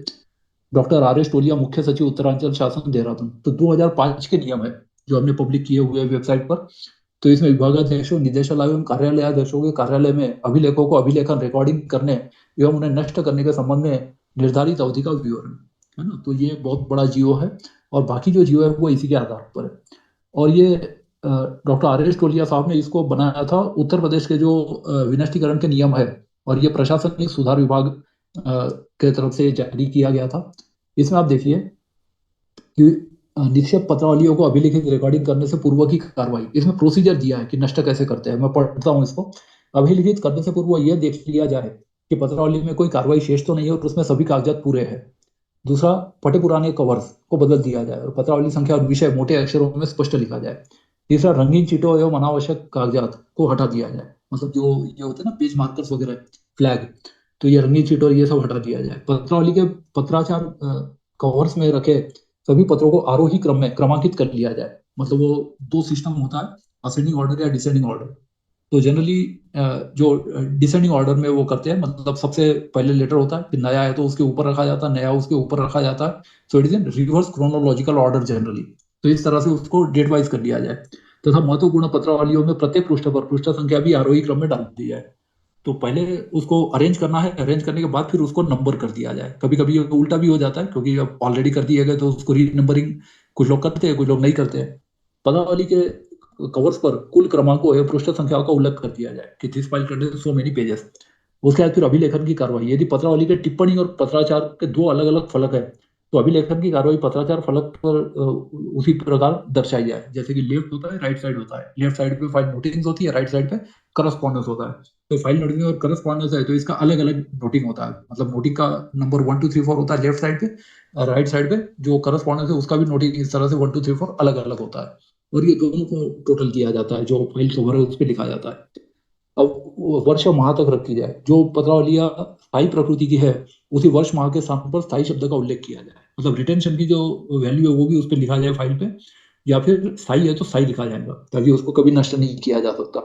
डॉक्टर आर.एस. टोलिया, मुख्य सचिव उत्तरांचल शासन देहरादून, तो 2005 के नियम है जो हमने पब्लिक किए हुए वेबसाइट पर। तो इसमें विभागाध्यक्षों, निदेशालयों एवं कार्यालयाध्यक्षों के कार्यालय में अभिलेखों को अभिलेखन, रिकॉर्डिंग करने एवं उन्हें नष्ट करने के संबंध में निर्धारित अवधि का विवरण है ना। तो ये बहुत बड़ा जियो है, और बाकी जो जियो है वो इसी के आधार पर है। और ये डॉक्टर आर.एस. टोलिया साहब ने इसको बनाया था, उत्तर प्रदेश के जो विनष्टीकरण के नियम है, और ये प्रशासनिक सुधार विभाग के तरफ से जारी किया गया था। इसमें आप देखिए कि निक्षेप पत्रावलियों को अभिलिखित रिकॉर्डिंग करने से पूर्व की कार्रवाई, इसमें प्रोसीजर दिया है कि नष्ट कैसे करते हैं। मैं पढ़ता हूँ इसको। अभिलिखित करने से पूर्व यह देख लिया जाए कि पत्रावली में कोई कार्रवाई शेष तो नहीं है और उसमें सभी कागजात पूरे हैं। दूसरा, फटे पुराने कवर्स को बदल दिया जाए और पत्रावली संख्या और विषय मोटे अक्षरों में स्पष्ट लिखा जाए। तीसरा, रंगीन चीटों एवं अनावश्यक कागजात को हटा दिया जाए, मतलब जो ये होते हैं ना पेज मार्कर्स वगैरह, फ्लैग, तो ये रंगीन चीटों ये सब हटा दिया जाए। पत्रावली के पत्राचार कवर्स में रखे सभी पत्रों को आरोही क्रम में क्रमांकित कर लिया जाए। मतलब वो दो सिस्टम होता है, असेंडिंग ऑर्डर या डिसेंडिंग ऑर्डर। तो जनरली जो डिसेंडिंग ऑर्डर में वो करते हैं, मतलब सबसे पहले लेटर होता है, फिर नया है तो उसके ऊपर रखा जाता है, नया उसके ऊपर रखा जाता है। So it is in reverse chronological order generally. तो इस तरह से उसको डेट वाइज कर लिया जाए तथा महत्वपूर्ण पत्रावलियों में प्रत्येक पृष्ठ पर पृष्ठ संख्या भी आरोही क्रम में डाल दी जाए। तो पहले उसको अरेंज करना है, अरेंज करने के बाद फिर उसको नंबर कर दिया जाए। कभी कभी ये उल्टा भी हो जाता है, क्योंकि अब ऑलरेडी कर दिए गए तो उसको री नंबरिंग कुछ लोग करते हैं, कुछ लोग नहीं करते हैं। पदावली के कवर्स पर कुल क्रमांकों या पृष्ठ संख्याओं का उल्लेख कर दिया जाए कि this file contains so many pages. उसके बाद फिर अभिलेखन की कार्रवाई। यदि पत्रावली के टिप्पणी और पत्राचार के दो अलग अलग फलक है तो अभिलेखन की कार्रवाई पत्राचार फलक पर उसी प्रकार दर्शाई जाए। जैसे कि लेफ्ट होता है, राइट साइड होता है। लेफ्ट साइड पे फाइल नोटिंग्स होती है, राइट साइड पे करस्पॉन्डेंस होता है। तो फाइल नोटिंग और करस्पॉन्डेंस है तो इसका अलग अलग नोटिंग होता है। मतलब नोटिंग का नंबर 1 2 3 4 होता है लेफ्ट साइड पे, और राइट साइड पे जो करस्पॉन्डेंस है उसका भी नोटिंग इस तरह से 1 2 3 4 अलग अलग होता है। और ये दोनों को टोटल किया जाता है, जो फाइल कवर है उस पर लिखा जाता है। अब वर्ष और माह तक रखी जाए। जो पत्रावलियां स्थायी प्रकृति की है उसी वर्ष माह के स्थान पर स्थायी शब्द का उल्लेख किया जाए। मतलब रिटेंशन की जो वैल्यू है वो भी उस पर लिखा जाए फाइल पे, या फिर स्थायी है तो स्थायी लिखा जाएगा, ताकि उसको कभी नष्ट नहीं किया जा सकता।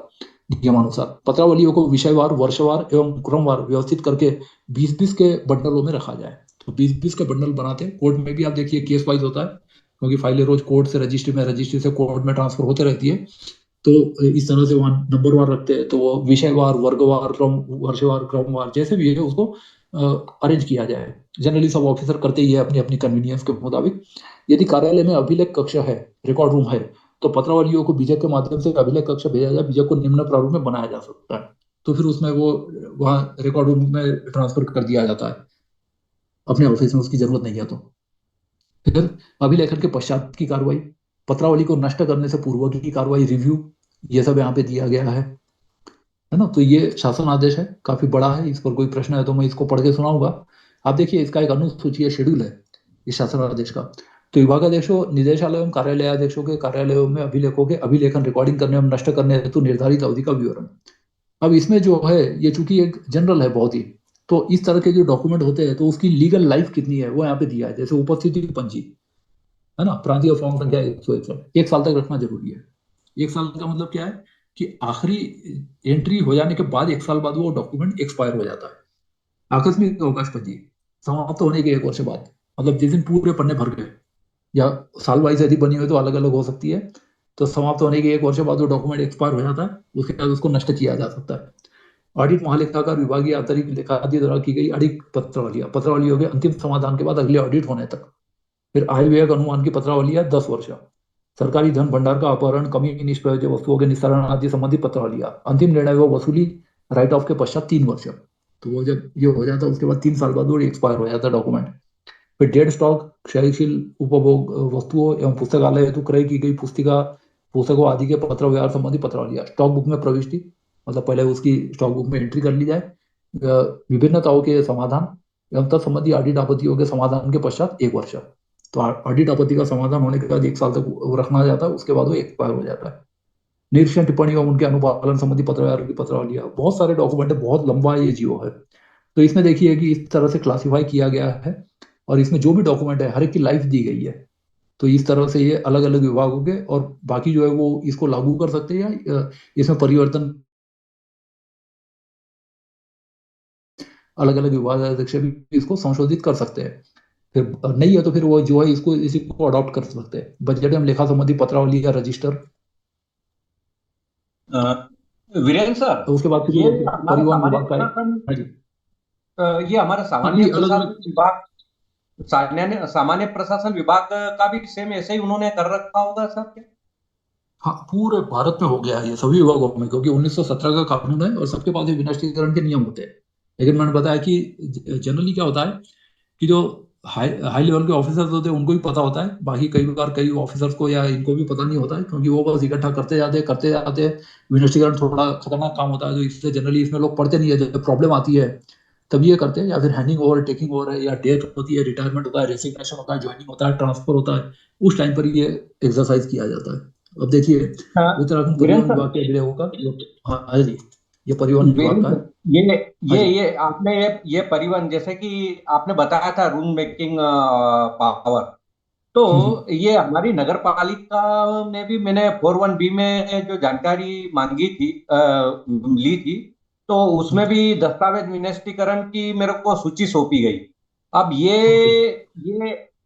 नियमानुसार पत्रावलियों को विषयवार, वर्षवार एवं क्रमवार व्यवस्थित करके 20-20 के बंडलों में रखा जाए। तो 20-20 के बंडल बनाते हैं। कोर्ट में भी आप देखिए केस वाइज होता है, क्योंकि फाइलें रोज कोर्ट से रजिस्ट्री में, रजिस्ट्री से कोर्ट में ट्रांसफर होते रहती है। तो इस तरह से वहाँ नंबरवार रखते हैं। तो वो विषयवार, वर्गवार, क्रम, वर्षवार, क्रमवार जैसे भी है उसको अरेंज किया जाए। जनरली सब ऑफिसर करते ही है अपनी अपनी कन्वीनियंस के मुताबिक। यदि कार्यालय में अभिलेख कक्ष है, रिकॉर्ड रूम है, तो पत्रावलियों को बीजक के माध्यम से अभिलेख कक्ष भेजा जाए। बीजक को निम्न प्रारूप में बनाया जा सकता है, तो फिर उसमें वो वहाँ रिकॉर्ड रूम में ट्रांसफर कर दिया जाता है। अपने ऑफिस में उसकी जरूरत नहीं है तो। फिर अभिलेखन के पश्चात की कार्रवाई, पत्रावली को नष्ट करने से पूर्व की कार्रवाई, रिव्यू, ये सब यहाँ पे दिया गया है ना। तो ये शासन आदेश है, काफी बड़ा है। इस पर कोई प्रश्न है तो मैं इसको पढ़ के सुनाऊंगा। आप देखिए, इसका एक अनुसूची शेड्यूल है इस शासन आदेश का। तो विभागाध्यक्षों, निदेशालय एवं कार्यालयाध्यक्षों के कार्यालयों में अभिलेखों के अभिलेखन, रिकॉर्डिंग करने एवं नष्ट करने हेतु निर्धारित अवधि का विवरण। अब इसमें जो है ये चूंकि एक जनरल है बहुत ही, तो इस तरह के जो डॉक्यूमेंट होते हैं तो उसकी लीगल लाइफ कितनी है वो यहाँ पे दिया है। जैसे उपस्थिति पंजी है ना, प्रांतीय फॉर्म संख्या 161, 1 साल तक रखना जरूरी है। 1 साल का मतलब क्या है कि आखिरी एंट्री हो जाने के बाद 1 साल बाद वो डॉक्यूमेंट एक्सपायर हो जाता है। आकस्मिक अवकाश पंजी समाप्त होने के 1 वर्ष बाद, मतलब जिस दिन पूरे पन्ने भर गए, या साल वाइज यदि बनी हुई तो अलग अलग हो सकती है। तो समाप्त होने के 1 वर्ष बाद वो डॉक्यूमेंट एक्सपायर हो जाता है, उसके बाद उसको नष्ट किया जा सकता है। ऑडिट महालेखाकार विभागीय अतिरिक्त लेखाधिकारी द्वारा की गई ऑडिट पत्रावलियां, पत्रावलियों के अंतिम समाधान के बाद अगले ऑडिट होने तक। फिर आय व्यय अनुमान की पत्रावलियां 10 वर्ष। सरकारी धन भंडार का अपहरण, कमी, निष्प्रयोज्य वस्तुओं के निस्तारण आदि संबंधी पत्रावलियां अंतिम निर्णय व वसूली राइट ऑफ के पश्चात 3 वर्ष। तो वो जब ये हो जाता है उसके बाद 3 साल बाद वो एक्सपायर हो जाता है डॉक्यूमेंट। फिर डेड स्टॉक, क्षयशील उपभोग वस्तुओं एवं पुस्तकालय हेतु क्रय की गई पुस्तिका, पुस्तकों आदि के पत्र व्यवहार संबंधी पत्रावलियां। स्टॉक बुक में प्रविष्टि, मतलब पहले उसकी स्टॉक बुक में एंट्री कर ली जाए। विभिन्नताओं के समाधान एवं तत्संबंधी ऑडिट आपत्तियों के समाधान के पश्चात 1 वर्ष। तो ऑडिट आपत्ति का समाधान होने के बाद 1 साल तक वो रखना जाता है, उसके बाद वो एक्सपायर हो जाता है। निरीक्षण, टिप्पणी एवं उनके अनुपालन संबंधी पत्रव्यवहार की पत्रावलियां। बहुत सारे डॉक्यूमेंट है, बहुत लंबा ये जीओ है। तो इसमें देखिए कि इस तरह से क्लासिफाई किया गया है, और इसमें जो भी डॉक्यूमेंट है हर एक की लाइफ दी गई है। तो इस तरह से ये अलग अलग विभागों के, और बाकी जो है वो इसको लागू कर सकते हैं या इसमें परिवर्तन अलग अलग विभाग अध्यक्ष भी इसको संशोधित कर सकते हैं। फिर नहीं है तो फिर वो जो है इसको इसी को अडॉप्ट कर सकते हैं। बजट एवं लेखा संबंधी पत्रावली या रजिस्टर। वीरेंद्र सर, तो उसके बाद फिर ये ये हमारा परिवहन सामान्य विभाग का है। प्रशासन, हाँ जी, ये हमारा हाँ सामान्य जी, अलग प्रशासन अलग। विभाग, सामान्य प्रशासन विभाग का भी सेम ऐसे ही उन्होंने कर रखा होगा सर क्या? हाँ, पूरे भारत में हो गया है ये सभी विभागों में, क्योंकि 1917 का कानून है और सबके पास ये विनिष्टीकरण के नियम होते हैं। लेकिन मैंने बताया कि जनरली क्या होता है कि जो हाई हाई लेवल के ऑफिसर्स होते हैं उनको भी पता होता है, बाकी कई बार कई ऑफिसर्स को या इनको भी पता नहीं होता है, क्योंकि वो बस इकट्ठा करते जाते हैं। विनिष्टीकरण थोड़ा खतरनाक काम होता है, तो इससे जनरली इसमें लोग पढ़ते नहीं है। जब प्रॉब्लम आती है तब ये करते हैं, या फिर हैंडिंग ओवर, टेकिंग ओवर है, या डेथ होती है, रिटायरमेंट होता है, रेसिग्नेशन होता है, ज्वाइनिंग होता है, ट्रांसफर होता है, उस टाइम पर ये एक्सरसाइज किया जाता है। अब देखिए उत्तराखंड परिवहन वीरेंद्र विभाग के अभिलेखों का हाँ हाँ जी, ये परिवहन विभाग का है। सर, ये हाँ जी। ये आपने ये परिवहन, जैसे कि आपने बताया था रूम मेकिंग पावर, तो ये हमारी नगर पालिका ने भी, मैंने 41B में जो जानकारी मांगी थी, ली थी, तो उसमें भी दस्तावेज विनिष्टीकरण की मेरे को सूची सौंपी गई। अब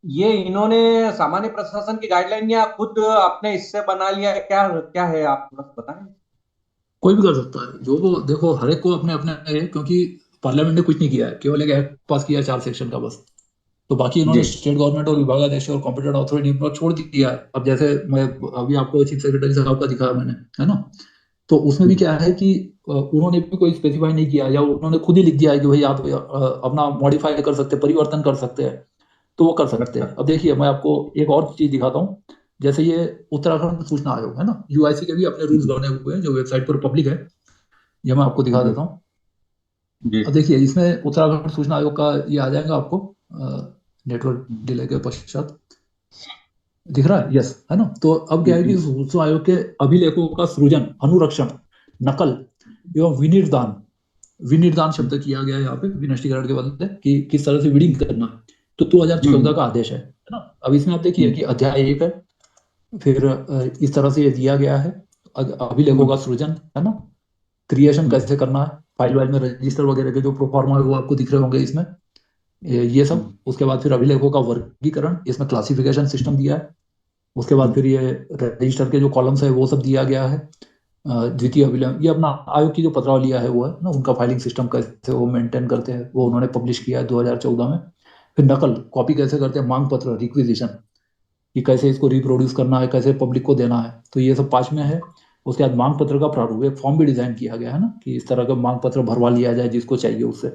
ये इन्होंने सामान्य प्रशासन की गाइडलाइन या खुद आपने इससे बना लिया है, क्या क्या है, आप थोड़ा बताएं। कोई भी कर सकता है। जो वो देखो, हर एक को अपने अपने क्योंकि पार्लियामेंट ने कुछ नहीं किया है, केवल एक एक्ट पास किया है 4 सेक्शन का बस। तो बाकी इन्होंने जी स्टेट गवर्नमेंट और विभागाध्यक्ष और कॉम्पिटेंट अथॉरिटी पर छोड़ दिया है। अब जैसे मैं अभी आपको चीफ सेक्रेटरी साहब का दिखाया मैंने, है ना, तो उसमें भी क्या है कि उन्होंने भी कोई स्पेसिफाई नहीं किया, या उन्होंने खुद ही लिख दिया है कि भाई आप अपना मॉडिफाई कर सकते हैं, परिवर्तन कर सकते हैं, तो वो कर सकते हैं। अब देखिए मैं आपको एक और चीज दिखाता हूँ। जैसे ये उत्तराखंड सूचना आयोग है ना, यूआईसी के भी अपने रूल्स बने हुए हैं जो वेबसाइट पर पब्लिक है। ये मैं आपको दिखा देता हूँ। जी अब देखिए इसमें उत्तराखंड सूचना आयोग का ये आ जाएगा आपको नेटवर्क डिले के पश्चात। दिख रहा है? यस, है ना। तो अब क्या है कि सूचना आयोग के अभिलेखों का सृजन, अनुरक्षण, नकल एवं विनिर्दान, विनिर्दान शब्द किया गया है यहाँ पे विनष्टीकरण के बदले, कि किस तरह से वीडिंग करना है। तो 2014 का आदेश है ना। अब इसमें आप देखिए कि अध्याय 1 है, फिर इस तरह से ये दिया गया है अभिलेखों का सृजन, है ना, क्रिएशन कैसे करना है, फाइल वाइल में रजिस्टर वगैरह के जो प्रोफार्मा है वो आपको दिख रहे होंगे इसमें, ये सब। उसके बाद फिर अभिलेखों का वर्गीकरण, इसमें क्लासिफिकेशन सिस्टम दिया है। उसके बाद फिर ये रजिस्टर के जो कॉलम्स है वो सब दिया गया है। द्वितीय अभिलेख, ये अपना आयोग की जो पत्रावलियां है वो है ना, उनका फाइलिंग सिस्टम कैसे वो मेंटेन करते हैं वो उन्होंने पब्लिश किया है 2014 में। फिर नकल, कॉपी कैसे करते हैं, मांग पत्र, रिक्विजिशन, कि कैसे इसको रिप्रोड्यूस करना है, कैसे पब्लिक को देना है, तो ये सब 5 में है। उसके बाद मांग पत्र का प्रारूप, एक फॉर्म भी डिजाइन किया गया है ना, कि इस तरह का मांग पत्र भरवा लिया जाए जिसको चाहिए उससे।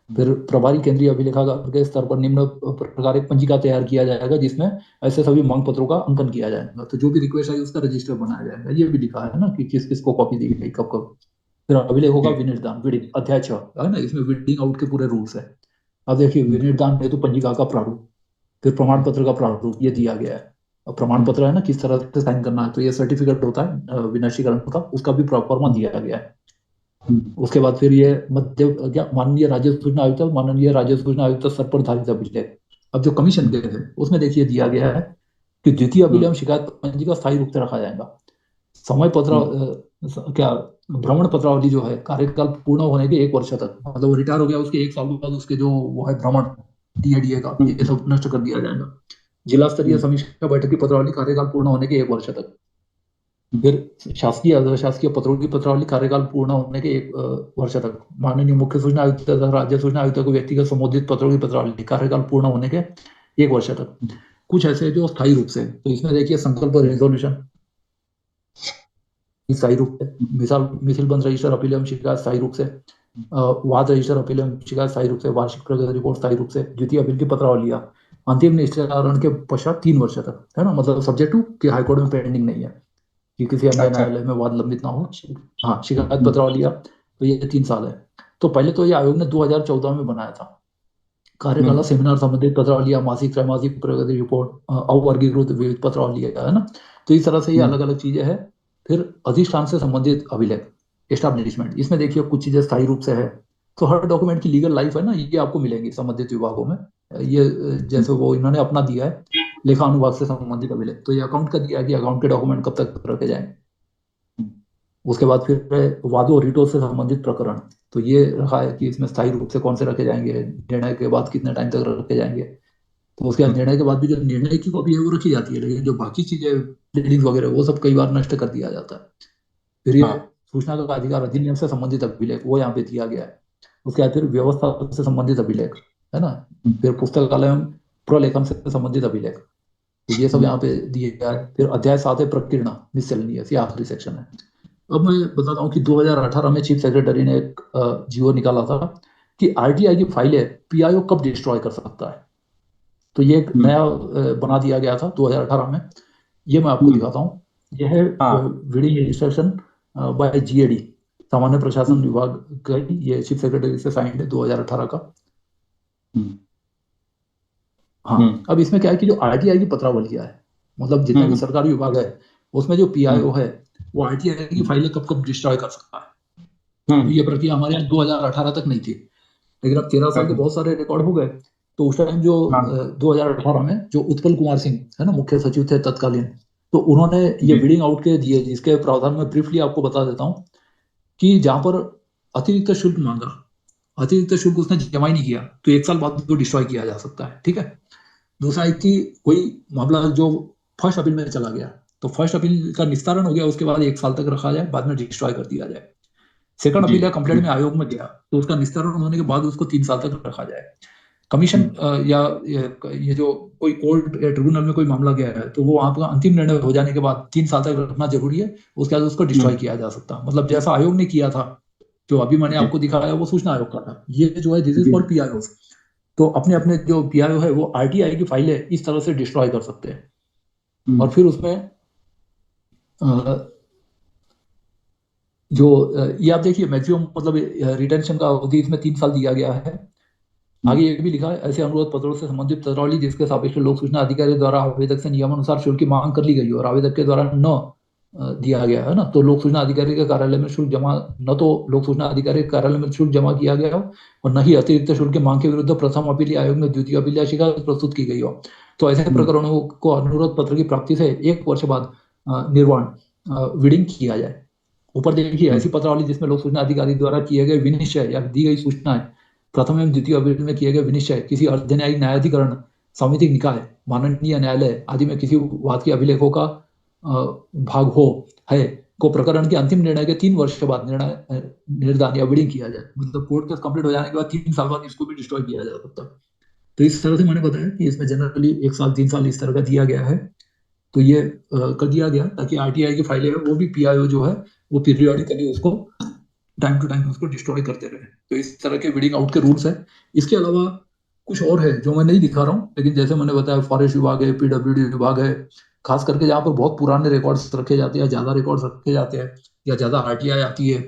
फिर प्रभारी केंद्रीय अभिलेखागार के स्तर पर निम्न प्रकार एक पंजिका तैयार किया जाएगा जिसमें ऐसे सभी मांग पत्रों का अंकन किया जाएगा। तो जो भी रिक्वेस्ट है उसका रजिस्टर बनाया जाएगा। ये भी लिखा है ना कि किस किस को कॉपी दी गई, कब कब। फिर अभिलेखों का विनिर्दान, विडिंग, अध्याय 6 है ना, इसमें विडिंग आउट के पूरे रूल्स है। अब देखिए विनिर्दान हेतु पंजिका का प्रारूप, फिर प्रमाण पत्र का प्रारूप ये दिया गया है। अब प्रमाण पत्र है ना किस तरह से साइन करना है, तो ये सर्टिफिकेट होता है विनष्टीकरण का, उसका भी फॉर्मा दिया गया है। उसके बाद फिर ये माननीय राज्य सूचना आयुक्त, माननीय राज्य सूचना आयुक्त स्तर पर धारित अभिलेख। अब जो कमीशन के है उसमें देखिए दिया गया है कि द्वितीय अभिलेख शिकायत पंजिका स्थायी रूप से रखा जाएगा। समय पत्र क्या भ्रमण पत्रावली जो है कार्यकाल पूर्ण होने के 1 वर्ष तक, मतलब वो रिटायर हो गया उसके 1 साल बाद उसके जो वो है भ्रमण डीए का, ये सब नष्ट कर दिया जाएगा। जिला स्तरीय समीक्षा बैठक की पत्रावली कार्यकाल पूर्ण होने के 1 वर्ष तक। फिर शासकीय अर्धशासकीय पत्रों की पत्रावली कार्यकाल पूर्ण होने के 1 वर्ष तक। माननीय मुख्य सूचना आयुक्त तथा राज्य सूचना आयुक्त को व्यक्तिगत संबोधित पत्रों की पत्रावली कार्यकाल पूर्ण होने के 1 वर्ष तक। कुछ ऐसे जो स्थायी रूप से, तो इसमें देखिए संकल्प रेजोल्यूशन स्थायी रूप से, मिसाल बंद रजिस्टर अपील एवं शिकायत स्थायी रूप से, वाद रजिस्टर अपील एवं शिकायत स्थायी रूप से, वार्षिक प्रगति रिपोर्ट स्थायी रूप से, द्वितीय अपील की पत्रावलियां अंतिम निस्तारण के पश्चात 3 वर्ष तक, है ना, मतलब सब्जेक्ट टू कि हाईकोर्ट में पेंडिंग नहीं है कि किसी अन्य न्यायालय में वाद लंबित ना हो। हाँ, शिकायत पत्रावलियां, तो ये 3 साल है। तो पहले तो ये आयोग ने 2014 में बनाया था। कार्यकाल सेमिनार संबंधित पत्रावलियां, मासिक त्रैमासिक प्रगति रिपोर्ट, अवर्गीकृत विविध पत्रावलियां, है ना। तो इस तरह से ये अलग अलग चीजें हैं। फिर अधिष्ठान से संबंधित अभिलेख, एस्टैब्लिशमेंट, इसमें देखिए कुछ चीजें स्थायी रूप से है। तो हर डॉक्यूमेंट की लीगल लाइफ है ना, ये आपको मिलेंगी संबंधित विभागों में। ये जैसे वो इन्होंने अपना दिया है लेखा अनुभाग से संबंधित अभिलेख, तो ये अकाउंट का दिया है कि अकाउंट के डॉक्यूमेंट कब तक रखे जाएंगे। उसके बाद फिर वादों रिटों से संबंधित प्रकरण, तो ये रखा है कि इसमें स्थायी रूप से कौन से रखे जाएंगे, निर्णय के बाद कितने टाइम तक रखे जाएंगे। तो उसके बाद निर्णय के बाद भी जो निर्णय की कॉपी है वो रखी जाती है, लेकिन जो बाकी चीजें प्लीडिंग वगैरह वो सब कई बार नष्ट कर दिया जाता है। फिर ये सूचना का अधिकार अधिनियम से संबंधित अभिलेख, वो यहाँ पे दिया गया है। उसके बाद फिर व्यवस्था से संबंधित अभिलेख, है ना। फिर पुस्तकालय प्रलेखन से संबंधित अभिलेख, तो ये सब यहाँ पे दिए गया है। फिर अध्याय 7 है प्रकीर्णा, मिसलेनियस, ये आखिरी सेक्शन है। अब मैं बताता हूँ कि 2018 में चीफ सेक्रेटरी ने एक जीओ निकाला था कि आरटीआई की फाइलें पीआईओ कब डिस्ट्रॉय कर सकता है। तो ये एक नया बना दिया गया था 2018 में। ये मैं आपको दिखाता हूँ। यह है वीडिंग रजिस्ट्रेशन बाय जीएडी, सामान्य प्रशासन विभाग का, ये चीफ सेक्रेटरी से साइंड है 2018 का। हाँ, अब इसमें क्या है कि जो आरटीआई की पत्रावलियां है, मतलब जितने भी सरकारी विभाग है उसमें जो पीआईओ है वो आरटीआई की फाइलें कब कब डिस्ट्रॉय कर सकता है। तो ये प्रक्रिया हमारे यहाँ 2018 तक नहीं थी, लेकिन अब 13 साल के बहुत सारे रिकॉर्ड हो गए। तो उस टाइम जो 2018 में जो उत्पल कुमार सिंह है ना, मुख्य सचिव थे तत्कालीन, तो उन्होंने ये वीडिंग आउट के दिए, जिसके प्रावधान में ब्रीफली आपको बता देता हूँ कि जहां पर अतिरिक्त शुल्क मांगा, अतिरिक्त शुल्क उसने जमा ही नहीं किया, तो 1 साल बाद तो डिस्ट्रॉय किया जा सकता है। ठीक है। दूसरा है कि कोई मामला जो फर्स्ट अपील में चला गया, तो फर्स्ट अपील का निस्तारण हो गया, उसके बाद 1 साल तक रखा जाए, बाद में डिस्ट्रॉय कर दिया जाए। सेकंड अपील या कंप्लेंट में आयोग में गया तो उसका निस्तारण होने के बाद उसको 3 साल तक रखा जाए। कमीशन या ये जो कोई कोर्ट या ट्रिब्यूनल में कोई मामला गया है तो वो वहां पर अंतिम निर्णय हो जाने के बाद 3 साल तक रखना जरूरी है, उसके बाद उसको डिस्ट्रॉय किया जा सकता। मतलब जैसा आयोग ने किया था, जो अभी मैंने आपको दिखाया वो सूचना आयोग का था, ये जो है दिस इज फॉर पीआईओ। तो अपने अपने जो पीआईओ है वो आरटीआई की फाइलें इस तरह से डिस्ट्रॉय कर सकते हैं। और फिर उसमें जो ये आप देखिए मैक्सिमम मतलब रिटेंशन का अवधि इसमें 3 साल दिया गया है। आगे ये भी लिखा है, ऐसे अनुरोध पत्रों से संबंधित पत्रावली जिसके सापेक्ष लोक सूचना अधिकारी द्वारा आवेदक से नियमानुसार शुल्क की मांग कर ली गई और आवेदक के द्वारा न दिया गया है ना, तो लोक सूचना अधिकारी के कार्यालय में शुल्क जमा न तो लोक सूचना अधिकारी के कार्यालय में शुल्क जमा किया गया हो और न ही अतिरिक्त शुल्क की मांग के विरुद्ध प्रथम अपील आयोग में द्वितीय अपील या शिकायत प्रस्तुत की गई हो। तो ऐसे प्रकरणों को अनुरोध पत्र की प्राप्ति से 1 वर्ष बाद निर्वाण विडिंग किया जाए। ऊपर देखिए ऐसी पत्रावली जिसमें लोक सूचना अधिकारी द्वारा किए गए विनिश्चय या दी गई सूचनाएं प्रथम एवं द्वितीय अपील में किए गए विनिश्चय किसी अर्धन्यायिक न्यायाधिकरण, समिति निकाय, माननीय न्यायालय आदि में किसी वाद के अभिलेखों का भाग हो है को प्रकरण के अंतिम निर्णय के 3 वर्ष के बाद निर्दान या विडिंग किया जाए। मतलब कोर्ट केस कंप्लीट हो जाने के बाद 3 साल बाद इसको भी डिस्ट्रॉय किया जा सकता है। तो इस तरह से मैंने बताया कि इसमें जनरली 1 साल 3 साल इस तरह का दिया गया है। तो ये कर दिया गया ताकि आरटीआई की फाइलें है वो भी पीआईओ जो है वो पीरियडिकली उसको टाइम टू टाइम उसको डिस्ट्रॉय करते रहे। तो इस तरह के वीडिंग आउट के रूल्स है। इसके अलावा कुछ और है जो मैं नहीं दिखा रहा हूँ, लेकिन जैसे मैंने बताया फॉरेस्ट विभाग है, पीडब्ल्यूडी विभाग है, खास करके जहाँ पर बहुत पुराने रिकॉर्ड्स रखे जाते हैं, ज्यादा रिकॉर्ड्स रखे जाते हैं या ज्यादा आरटीआई आती है,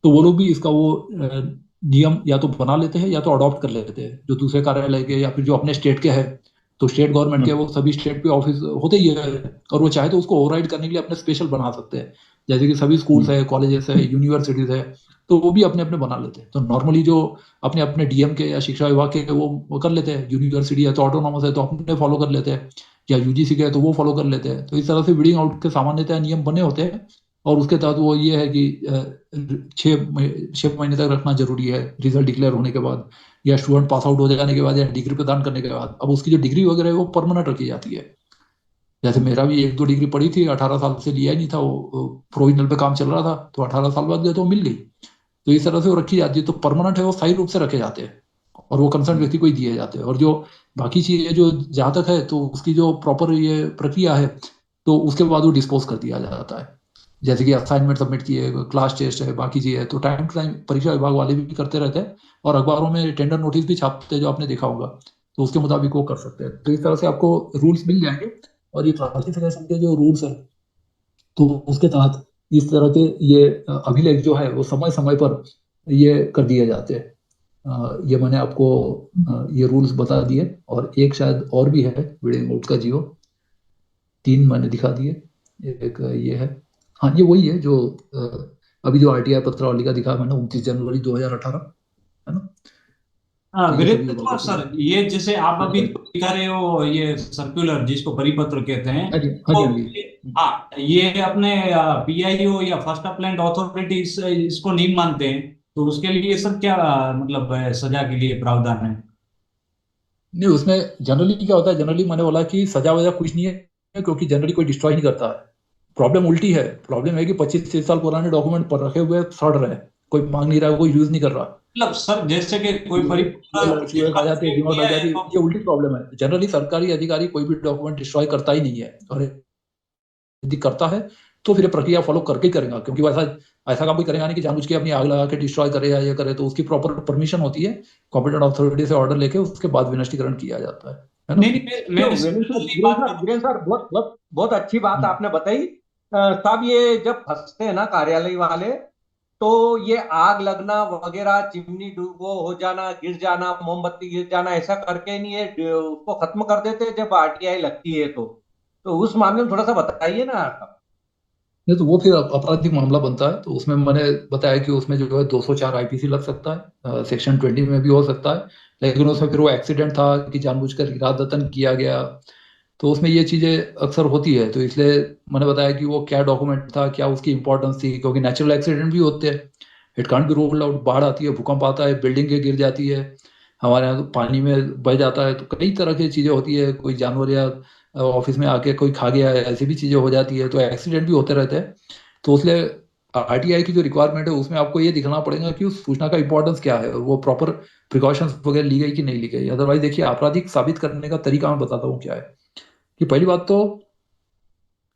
तो वो लोग भी इसका वो नियम या तो बना लेते हैं या तो अडॉप्ट कर लेते हैं, जो दूसरे कार्यालय के या फिर जो अपने स्टेट के है। तो स्टेट गवर्नमेंट के वो सभी स्टेट पे ऑफिस होते ही है और वो चाहे तो उसको ओवरराइड करने के लिए अपने स्पेशल बना सकते हैं, जैसे कि सभी स्कूल्स है, कॉलेजेस है, यूनिवर्सिटीज है, तो वो भी अपने अपने बना लेते हैं। तो नॉर्मली जो अपने अपने डीएम के या शिक्षा विभाग के वो कर लेते हैं, यूनिवर्सिटी है तो ऑटोनॉमस है तो अपने फॉलो कर लेते हैं, या यूजीसी के है तो वो फॉलो कर लेते हैं। तो इस तरह से वीडिंग आउट के सामान्यतः नियम बने होते हैं और उसके तहत वो ये है कि 6 महीने तक रखना जरूरी है रिजल्ट डिक्लेयर होने के बाद, या स्टूडेंट पास आउट हो जाने के बाद, या डिग्री प्रदान करने के बाद। अब उसकी जो डिग्री वगैरह है वो परमानेंट रखी जाती है। जैसे मेरा भी 1-2 डिग्री पड़ी थी, 18 साल से लिया ही नहीं था, वो प्रोविजनल पे काम चल रहा था, तो 18 साल बाद गया तो मिल गई। तो इस तरह से वो रखी जाती है। तो परमानेंट है वो स्थायी रूप से रखे जाते हैं और वो कंसर्न व्यक्ति को ही दिए जाते हैं। और जो बाकी चीजें जो जहां तक है तो उसकी जो प्रॉपर ये प्रक्रिया है तो उसके बाद वो डिस्पोज कर दिया जाता है, जैसे कि असाइनमेंट सबमिट किए, क्लास टेस्ट है, बाकी चीजें। तो टाइम टू टाइम परीक्षा विभाग वाले भी करते रहते हैं और अखबारों में टेंडर नोटिस भी छापते हैं, जो आपने देखा होगा, तो उसके मुताबिक वो कर सकते हैं। तो इस तरह से आपको रूल्स मिल जाएंगे। और ये क्लासिफिकेशन के जो रूल्स है तो उसके तहत इस तरह के ये अभिलेख जो है वो समय समय पर ये कर दिए जाते हैं। ये मैंने आपको ये रूल्स बता दिए और एक शायद और भी है वीडियो आउट का, जियो 3 मैंने दिखा दिए। एक ये है, हाँ ये वही है जो अभी जो आरटीआई पत्रावली का दिखा मैंने 29 जनवरी 2018, है ना। हाँ तो ये सभी वीरेंद्र कुमार वापस सर, ये जैसे आप अभी दिखा रहे हो ये सर्कुलर जिसको परिपत्र कहते हैं, हाँ जी, हाँ जी, हाँ जी। हाँ ये अपने पीआईओ या फर्स्ट अपलाइंड अथॉरिटी इसको नहीं मानते हैं, तो उसके लिए सर क्या मतलब सजा के लिए प्रावधान है? नहीं, उसमें जनरली क्या होता है, जनरली मैंने बोला कि सजा वजह कुछ नहीं है, क्योंकि जनरली कोई डिस्ट्रॉय नहीं करता है। प्रॉब्लम उल्टी है, प्रॉब्लम है कि 25-30 साल पुराने डॉक्यूमेंट पर रखे हुए सड़ रहे हैं, कोई मांग नहीं रहा है, कोई यूज नहीं कर रहा। मतलब सर जैसे कि कोई आ जाती है, डिमोट आ जाती है, ये उल्टी प्रॉब्लम है। जनरली सरकारी अधिकारी कोई भी डॉक्यूमेंट डिस्ट्रॉय करता ही नहीं है, और यदि करता है तो फिर प्रक्रिया फॉलो करके ही करेगा, क्योंकि वो ऐसा काम भी करेगा नहीं कि जानबूझ के अपनी आग लगा के डिस्ट्रॉय करे या ये करे। तो उसकी प्रॉपर परमिशन होती है, कॉम्पिटेंट अथॉरिटी से ऑर्डर लेके उसके बाद विनष्टीकरण किया जाता है ना। वीरेंद्र सर बहुत अच्छी बात आपने बताई। साहब ये जब फंसते हैं ना कार्यालय वाले, तो ये आग लगना वगैरह, चिमनी वो हो जाना, गिर जाना, मोमबत्ती गिर जाना, ऐसा करके नहीं है उसको खत्म कर देते हैं जब आरटीआई लगती है। तो उस मामले में थोड़ा सा बताइए ना आप। नहीं तो वो फिर आपराधिक मामला बनता है। तो उसमें मैंने बताया कि उसमें जो है 204 आईपीसी लग सकता है, सेक्शन 20 में भी हो सकता है, लेकिन उसमें फिर वो एक्सीडेंट था कि जानबूझकर इरादतन किया गया, तो उसमें ये चीजें अक्सर होती है। तो इसलिए मैंने बताया कि वो क्या डॉक्यूमेंट था, क्या उसकी इंपॉर्टेंस थी, क्योंकि नेचुरल एक्सीडेंट भी होते हैं, it can't be ruled out. बाढ़ आती है, भूकंप आता है, बिल्डिंग गिर जाती है, हमारे यहाँ तो पानी में बह जाता है, तो कई तरह की चीजें होती है, कोई जानवर या ऑफिस में आके कोई खा गया है, ऐसी भी चीजें हो जाती है, तो एक्सीडेंट भी होते रहते हैं। तो इसलिए आरटीआई की जो रिक्वायरमेंट है उसमें आपको ये दिखाना पड़ेगा कि उस सूचना का इंपॉर्टेंस क्या है और वो प्रॉपर प्रिकॉशंस वगैरह ली गई कि नहीं ली गई। अदरवाइज देखिए, आपराधिक साबित करने का तरीका मैं बताता हूँ क्या है। कि पहली बात तो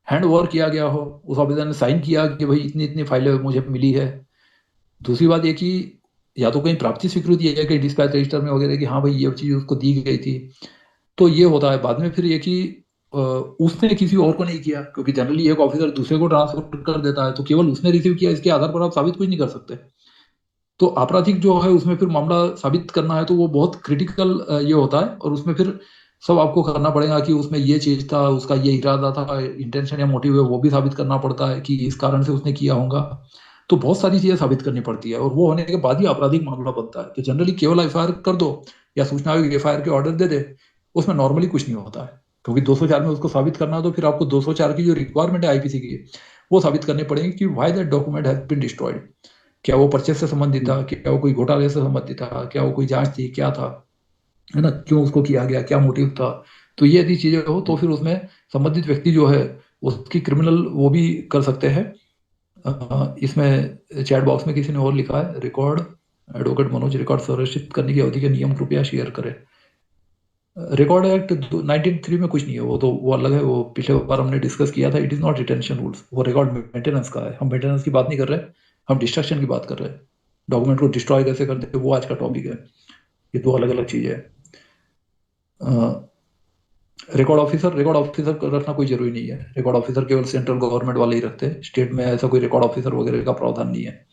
हैंड ओवर किया गया हो, उस आवेदन ने साइन किया कि भाई इतनी इतनी फाइलें मुझे मिली है। दूसरी बात ये कि या तो कहीं प्राप्ति स्वीकृति है कि डिस्पैच रजिस्टर में वगैरह कि हाँ भाई ये चीज़ उसको दी गई थी, तो ये होता है। बाद में फिर ये कि उसने किसी और को नहीं किया, क्योंकि जनरली एक ऑफिसर दूसरे को ट्रांसफर कर देता है, तो केवल उसने रिसीव किया इसके आधार पर आप साबित कुछ नहीं कर सकते। तो आपराधिक जो है उसमें फिर मामला साबित करना है तो वो बहुत क्रिटिकल ये होता है, और उसमें फिर सब आपको करना पड़ेगा कि उसमें ये चीज था, उसका ये इरादा था, इंटेंशन या मोटिव है वो भी साबित करना पड़ता है कि इस कारण से उसने किया होगा। तो बहुत सारी चीजें साबित करनी पड़ती है, और वो होने के बाद ही आपराधिक मामला बनता है। तो जनरली केवल एफआईआर कर दो या सूचना आयोग एफआईआर के ऑर्डर दे दे, उसमें नॉर्मली कुछ नहीं होता है, क्योंकि 204 में उसको साबित करना है, तो फिर आपको 204 की जो रिक्वायरमेंट है आईपीसी की, वो साबित करनी पड़ेगी कि why that document has been destroyed. क्या वो परचेज से संबंधित था, क्या वो कोई घोटाले से संबंधित था, क्या वो कोई जांच थी, क्या था, है ना, क्यों उसको किया गया, क्या मोटिव था। तो ये यदि चीजें हो तो फिर उसमें संबंधित व्यक्ति जो है उसकी क्रिमिनल वो भी कर सकते हैं। इसमें चैट बॉक्स में किसी ने और लिखा है, रिकॉर्ड एडवोकेट मनोज रिकॉर्ड संरक्षित करने की अवधि के नियम कृपया शेयर करें। रिकॉर्ड एक्ट 1903 में कुछ नहीं है, वो तो वो अलग है, वो पिछले बार हमने डिस्कस किया था। It is not retention rules, वो रिकॉर्ड मेंटेनेंस का है। हम मेंटेनेंस की बात नहीं कर रहे, हम डिस्ट्रक्शन की बात कर रहे हैं। डॉक्यूमेंट को डिस्ट्रॉय कैसे करते हैं वो आज का टॉपिक है, ये दो अलग अलग चीजें है। रिकॉर्ड ऑफिसर रखना कोई जरूरी नहीं है। रिकॉर्ड ऑफिसर केवल सेंट्रल गवर्नमेंट वाले ही रखते हैं, स्टेट में ऐसा कोई रिकॉर्ड ऑफिसर वगैरह का प्रावधान नहीं है,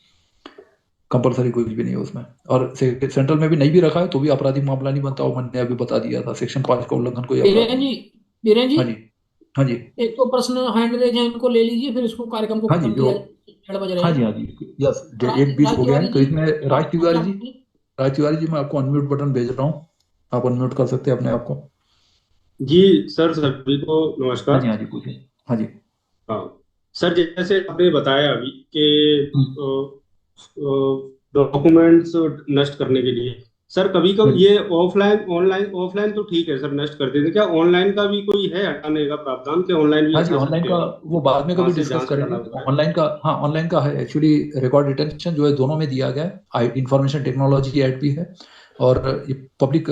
कंपलसरी कुछ भी नहीं है उसमें। और सेंट्रल में भी नहीं भी रखा है तो भी आपराधिक मामला नहीं बनता, वो मैंने अभी बता दिया था, सेक्शन 5 का उल्लंघन कोई अपराध बीरेन जी, नहीं। बीरेन जी, हाँ जी, हाँ जी, एक तो प्रश्न हैंड रेज है, इनको ले लीजिए, फिर इसको कार्यक्रम को हाँ जी, खत्म जो किया जाए, 6 बज रहे हाँ हैं। जी, हाँ जी, यस, राज 1:20 राज हो गया है। तिवारी तो जी, इसमें राज आप तिवारी क्या जी, बोलेंगे? राज तिवारी जी मैं आपको अनम्यूट बटन भेज रहा हूँ, आप अनम्यूट कर सकते हैं अपने आप को। जी सर, सभी को हाँ जी, नमस्कार। हाँ जी, पूछिए। हाँ जी। हाँ सर, जैसे आपने बताया अभी कि हम्म, डॉक्यूमेंट्स नष्ट करने के लिए, सर कभी हाँ कभी जी, ये ऑफलाइन तो ठीक है सर, नष्ट कर देते, क्या ऑनलाइन का भी कोई है हटाने का प्रावधान, कि ऑनलाइन भी हाँ जी, हटा ऑनलाइन सकते का हो वो बाद में वहां कभी से डिस्कस जहां से करेंगे। डाला हुआ है? ऑनलाइन का, हाँ ऑनलाइन का है एक्चुअली। रिकॉर्ड डिटेक्शन जो है दोनों में दिया गया है, इंफॉर्मेशन टेक्नोलॉजी एक्ट भी है, और ये पब्लिक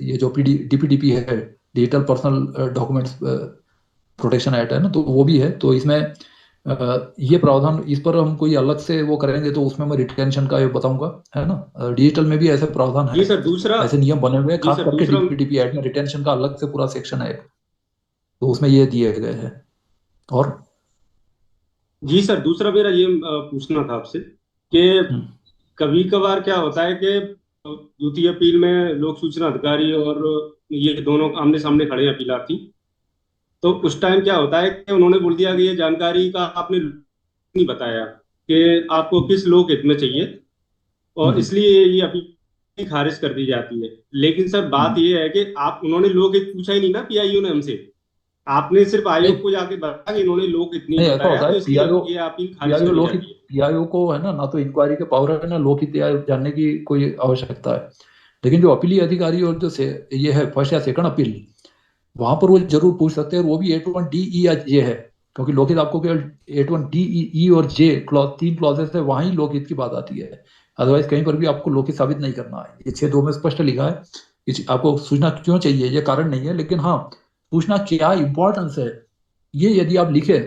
ये जो डीपीडीपी है, digital personal documents protection act है ना, तो वो भी है। तो इसमें ये प्रावधान, इस पर हम कोई अलग से वो करेंगे तो उसमें मैं रिटेंशन का ये बताऊंगा, है ना। डिजिटल में भी ऐसे प्रावधान है, जी सर दूसरा ऐसे नियम बने हुए हैं, जी खास सर करके दूसरा डीपीडीपी एक्ट में रिटेंशन का अलग से पूरा सेक्शन है, तो उसमें ये दिए गए हैं। और जी सर दूसरा मेरा ये पूछना था आपसे कि हम्म, कभी कभार क्या होता है कि द्वितीय अपील में लोक सूचना अधिकारी और ये दोनों आमने सामने खड़े हैं अपीलार्थी, तो उस टाइम क्या होता है कि उन्होंने बोल दिया कि ये जानकारी का आपने नहीं बताया कि आपको किस लोक हित में चाहिए, और हम्म, इसलिए ये अपील खारिज कर दी जाती है। लेकिन सर बात हम्म। ये है कि आप उन्होंने लोक हित पूछा ही नहीं ना पीआईओ ने हमसे, आपने सिर्फ नहीं, आयोग को जाके बताया कि इन्होंने लोक हित नहीं नहीं ऐसा बताया, होता है, तो इसलिए पीआईओ, ये अपील खारिज पीआईओ कर दी लोकहित, जाती है। पीआईओ को है ना तो इंक्वायरी के पावर है ना लोकहित या जानने की कोई आवश्यकता है। लेकिन जो अपीली अधिकारी और जो ये है फर्स्ट या सेकंड अपील, वहां पर वो जरूर पूछ सकते हैं, और वो भी 81D E या जे है, क्योंकि लोकहित आपको केवल 81D E और जे क्लॉज, 3 क्लॉजेस है, वहां ही लोकहित की बात आती है। अदरवाइज कहीं पर भी आपको लोकहित साबित नहीं करना है। ये 6(2) में स्पष्ट लिखा है कि आपको सूचना क्यों चाहिए, ये कारण नहीं है, लेकिन हाँ सूचना क्या इंपॉर्टेंस है, ये यदि आप लिखे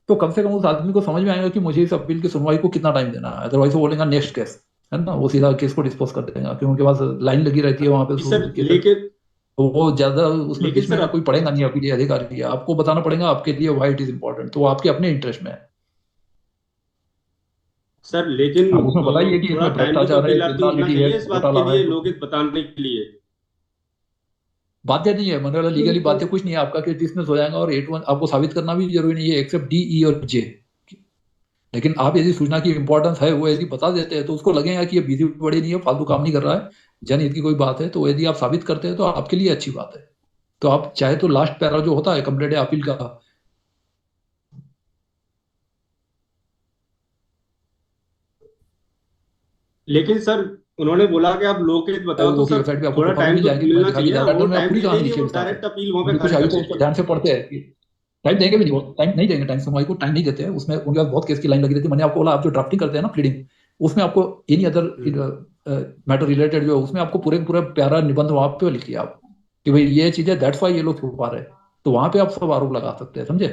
तो कम से कम उस आदमी को समझ में आएगा कि मुझे इस अपील की सुनवाई को कितना टाइम देना है। अदरवाइज वो बोलेगा नेक्स्ट केस, है ना, वो सीधा केस को डिस्पोज कर देगा, क्योंकि उनके पास लाइन लगी रहती है वहां पे जी शुरू सर केसेस। तो वो ज्यादा उसमें लेकिन बीच में सर का कोई पड़ेगा नहीं, अपील अधिकारी है, आपको बताना पड़ेगा आपके लिए व्हाई इट इज इंपॉर्टेंट, तो वो आपके अपने इंटरेस्ट में है। लेकिन आप उसमें बताइए कि थोड़ा इसमें टाइम भी तो भ्रष्टाचार है, अपीलार्थी को मिलना क्रिमिनलिटी है, चाहिए इस बात के घोटाला है, लिए, कुछ लोगित बताने के लिए। बाध्य नहीं है, मतलब लीगली बाध्य कुछ नहीं है, आपका केस डिसमिस हो जाएगा, और 81 आपको साबित करना भी जरूरी नहीं है एक्सेप्ट डी ई और जे। लेकिन आप यदि सूचना की इंपॉर्टेंस है वो यदि बता देते हैं तो उसको लगेगा कि ये बिजी बड़ी नहीं है, फालतू काम नहीं कर रहा है, जनहित की कोई बात है, तो यदि आप साबित करते हैं तो आपके लिए अच्छी बात है। तो आप चाहे तो लास्ट पैरा जो होता है कंप्लेंट या अपील का, लेकिन सर उन्होंने बोला कि आप लोकेट बताओ, तो आयोग की सर वेबसाइट पे आपको थोड़ा प्रोफाइल टाइम मिल तो जाएंगे, मैं मिलना दिखा चाहिए दी ना, डाटा वो में टाइम पूरी भी कहानी नहीं लिखी दिए, है वो विस्तार डायरेक्ट में। अपील वहां पे क्योंकि कुछ खारिज आयोग कर को उसको देते हैं। ध्यान से पढ़ते हैं कि टाइम देंगे भी नहीं, वो टाइम नहीं देंगे, टाइम सुनवाई को टाइम नहीं देते हैं उसमें। उनके पास बहुत केस की लाइन लगी रहती है। मैंने आपको बोला, आप जो ड्राफ्टिंग करते हैं ना प्लीडिंग, उसमें आपको एनी अदर मैटर रिलेटेड जो उसमें आपको पूरे पूरा प्यारा निबंध वहां पे लिखिए आप कि भाई ये चीजें दैट्स वाई ये लोग छुपा रहे हैं। तो वहां पे आप सब आरोप लगा सकते हैं, समझे,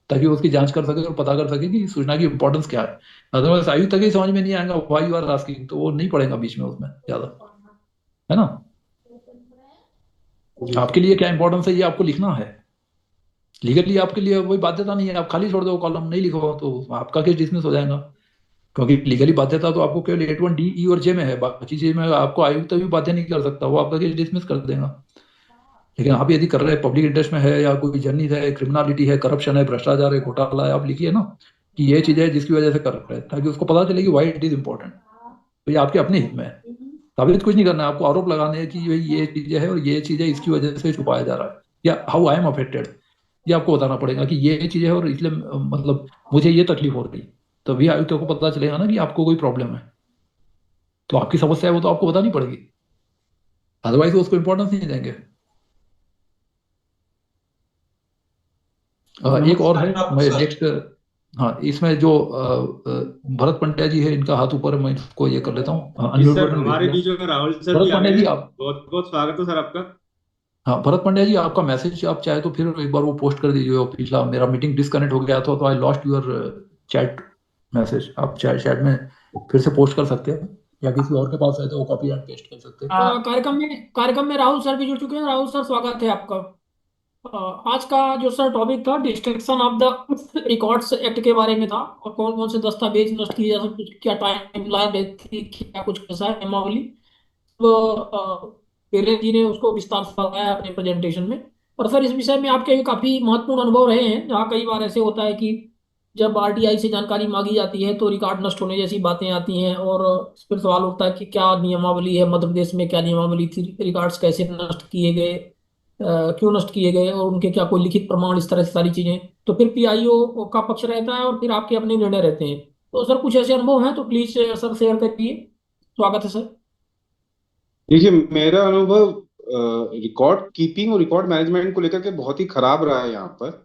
ताकि वो उसकी जांच कर सके और पता कर सके कि सूचना की इंपॉर्टेंस क्या है। अदरवाइज आयु तक ही समझ में नहीं आएगा व्हाई यू आर आस्किंग, तो वो नहीं पड़ेगा बीच में उसमें ज्यादा, है ना। जी आपके लिए क्या इंपॉर्टेंस है ये आपको लिखना है। लीगली आपके लिए कोई बाध्यता नहीं है, आप खाली छोड़ दो कॉलम, नहीं लिखो तो आपका केस डिसमिस हो जाएगा। क्योंकि लीगली बाध्यता तो आपको केवल 81D, E और J में है, बाकी चीज में आपको आयुक्त भी बाध्य नहीं कर सकता, वो आपका केस डिसमिस कर देगा। लेकिन आप यदि कर रहे हैं पब्लिक इंटरेस्ट में है, या कोई जर्नी है, क्रिमिनलिटी है, करप्शन है, भ्रष्टाचार है, घोटाला है, आप लिखिए ना कि ये चीज है जिसकी वजह से कर रहे हैं, ताकि उसको पता चले कि वाई इट इज इंपॉर्टेंट। तो ये आपके अपने हित में है। साबित कुछ नहीं करना है आपको, आरोप लगाने हैं कि भाई ये चीजें है और ये चीजें इसकी वजह से छुपाया जा रहा है, या हाउ आई एम अफेक्टेड, ये आपको बताना पड़ेगा कि ये चीजें है और इसलिए मतलब मुझे ये तकलीफ हो रही। तभी आयुक्त को पता चलेगा ना कि आपको कोई प्रॉब्लम है। तो आपकी समस्या है वो तो आपको बतानी पड़ेगी, अदरवाइज वो उसको इंपॉर्टेंस नहीं देंगे। एक और है, मैं नेक्स्ट, हाँ इसमें जो भरत पंड्या जी है, इनका हाथ ऊपर है, मैं इसको ये कर लेता हूँ, जी अनम्यूट सर, बटन भेज हमारे दिया। बीच में राहुल सर भरत भी आ पंड्या गए जी हैं। आप, बहुत बहुत स्वागत है सर आपका। हाँ भरत पंड्या जी आपका मैसेज आप चाहे तो फिर एक बार वो पोस्ट कर दीजिए। वो पिछला मेरा मीटिंग डिस्कनेक्ट हो गया था, तो I lost your chat message, आप चैट में फिर से पोस्ट कर सकते हैं, या किसी और के पास है तो वो कॉपी एंड पेस्ट कर सकते हैं। कार्यक्रम में राहुल सर भी जुड़ चुके हैं। राहुल सर, स्वागत है आपका। आज का जो सर टॉपिक था, destruction of the records act के बारे में था, और कौन कौन से दस्तावेज नष्ट किए जा सकते, क्या टाइम लाइन रहती, क्या कुछ कैसा है नियमावली। वो वीरेंद्र जी ने उसको विस्तार से बताया अपने प्रेजेंटेशन में। और सर, इस विषय में आपके भी काफी महत्वपूर्ण अनुभव रहे हैं, जहाँ कई बार ऐसे होता है कि जब आरटीआई से जानकारी मांगी जाती है तो रिकॉर्ड नष्ट होने जैसी बातें आती हैं, और फिर सवाल उठता है कि क्या नियमावली है, मध्य प्रदेश में क्या नियमावली थी, रिकॉर्ड्स कैसे नष्ट किए गए, क्यों नष्ट किए गए, और उनके क्या कोई लिखित प्रमाण, इस तरह से सारी चीजें। तो फिर पीआईओ का पक्ष रहता है, और फिर आपके अपने निर्णय रहते हैं। तो सर, कुछ ऐसे अनुभव हैं तो प्लीज सर शेयर करिए। स्वागत है सर। देखिए, मेरा अनुभव रिकॉर्ड कीपिंग और रिकॉर्ड मैनेजमेंट को लेकर के बहुत ही खराब रहा है यहाँ पर।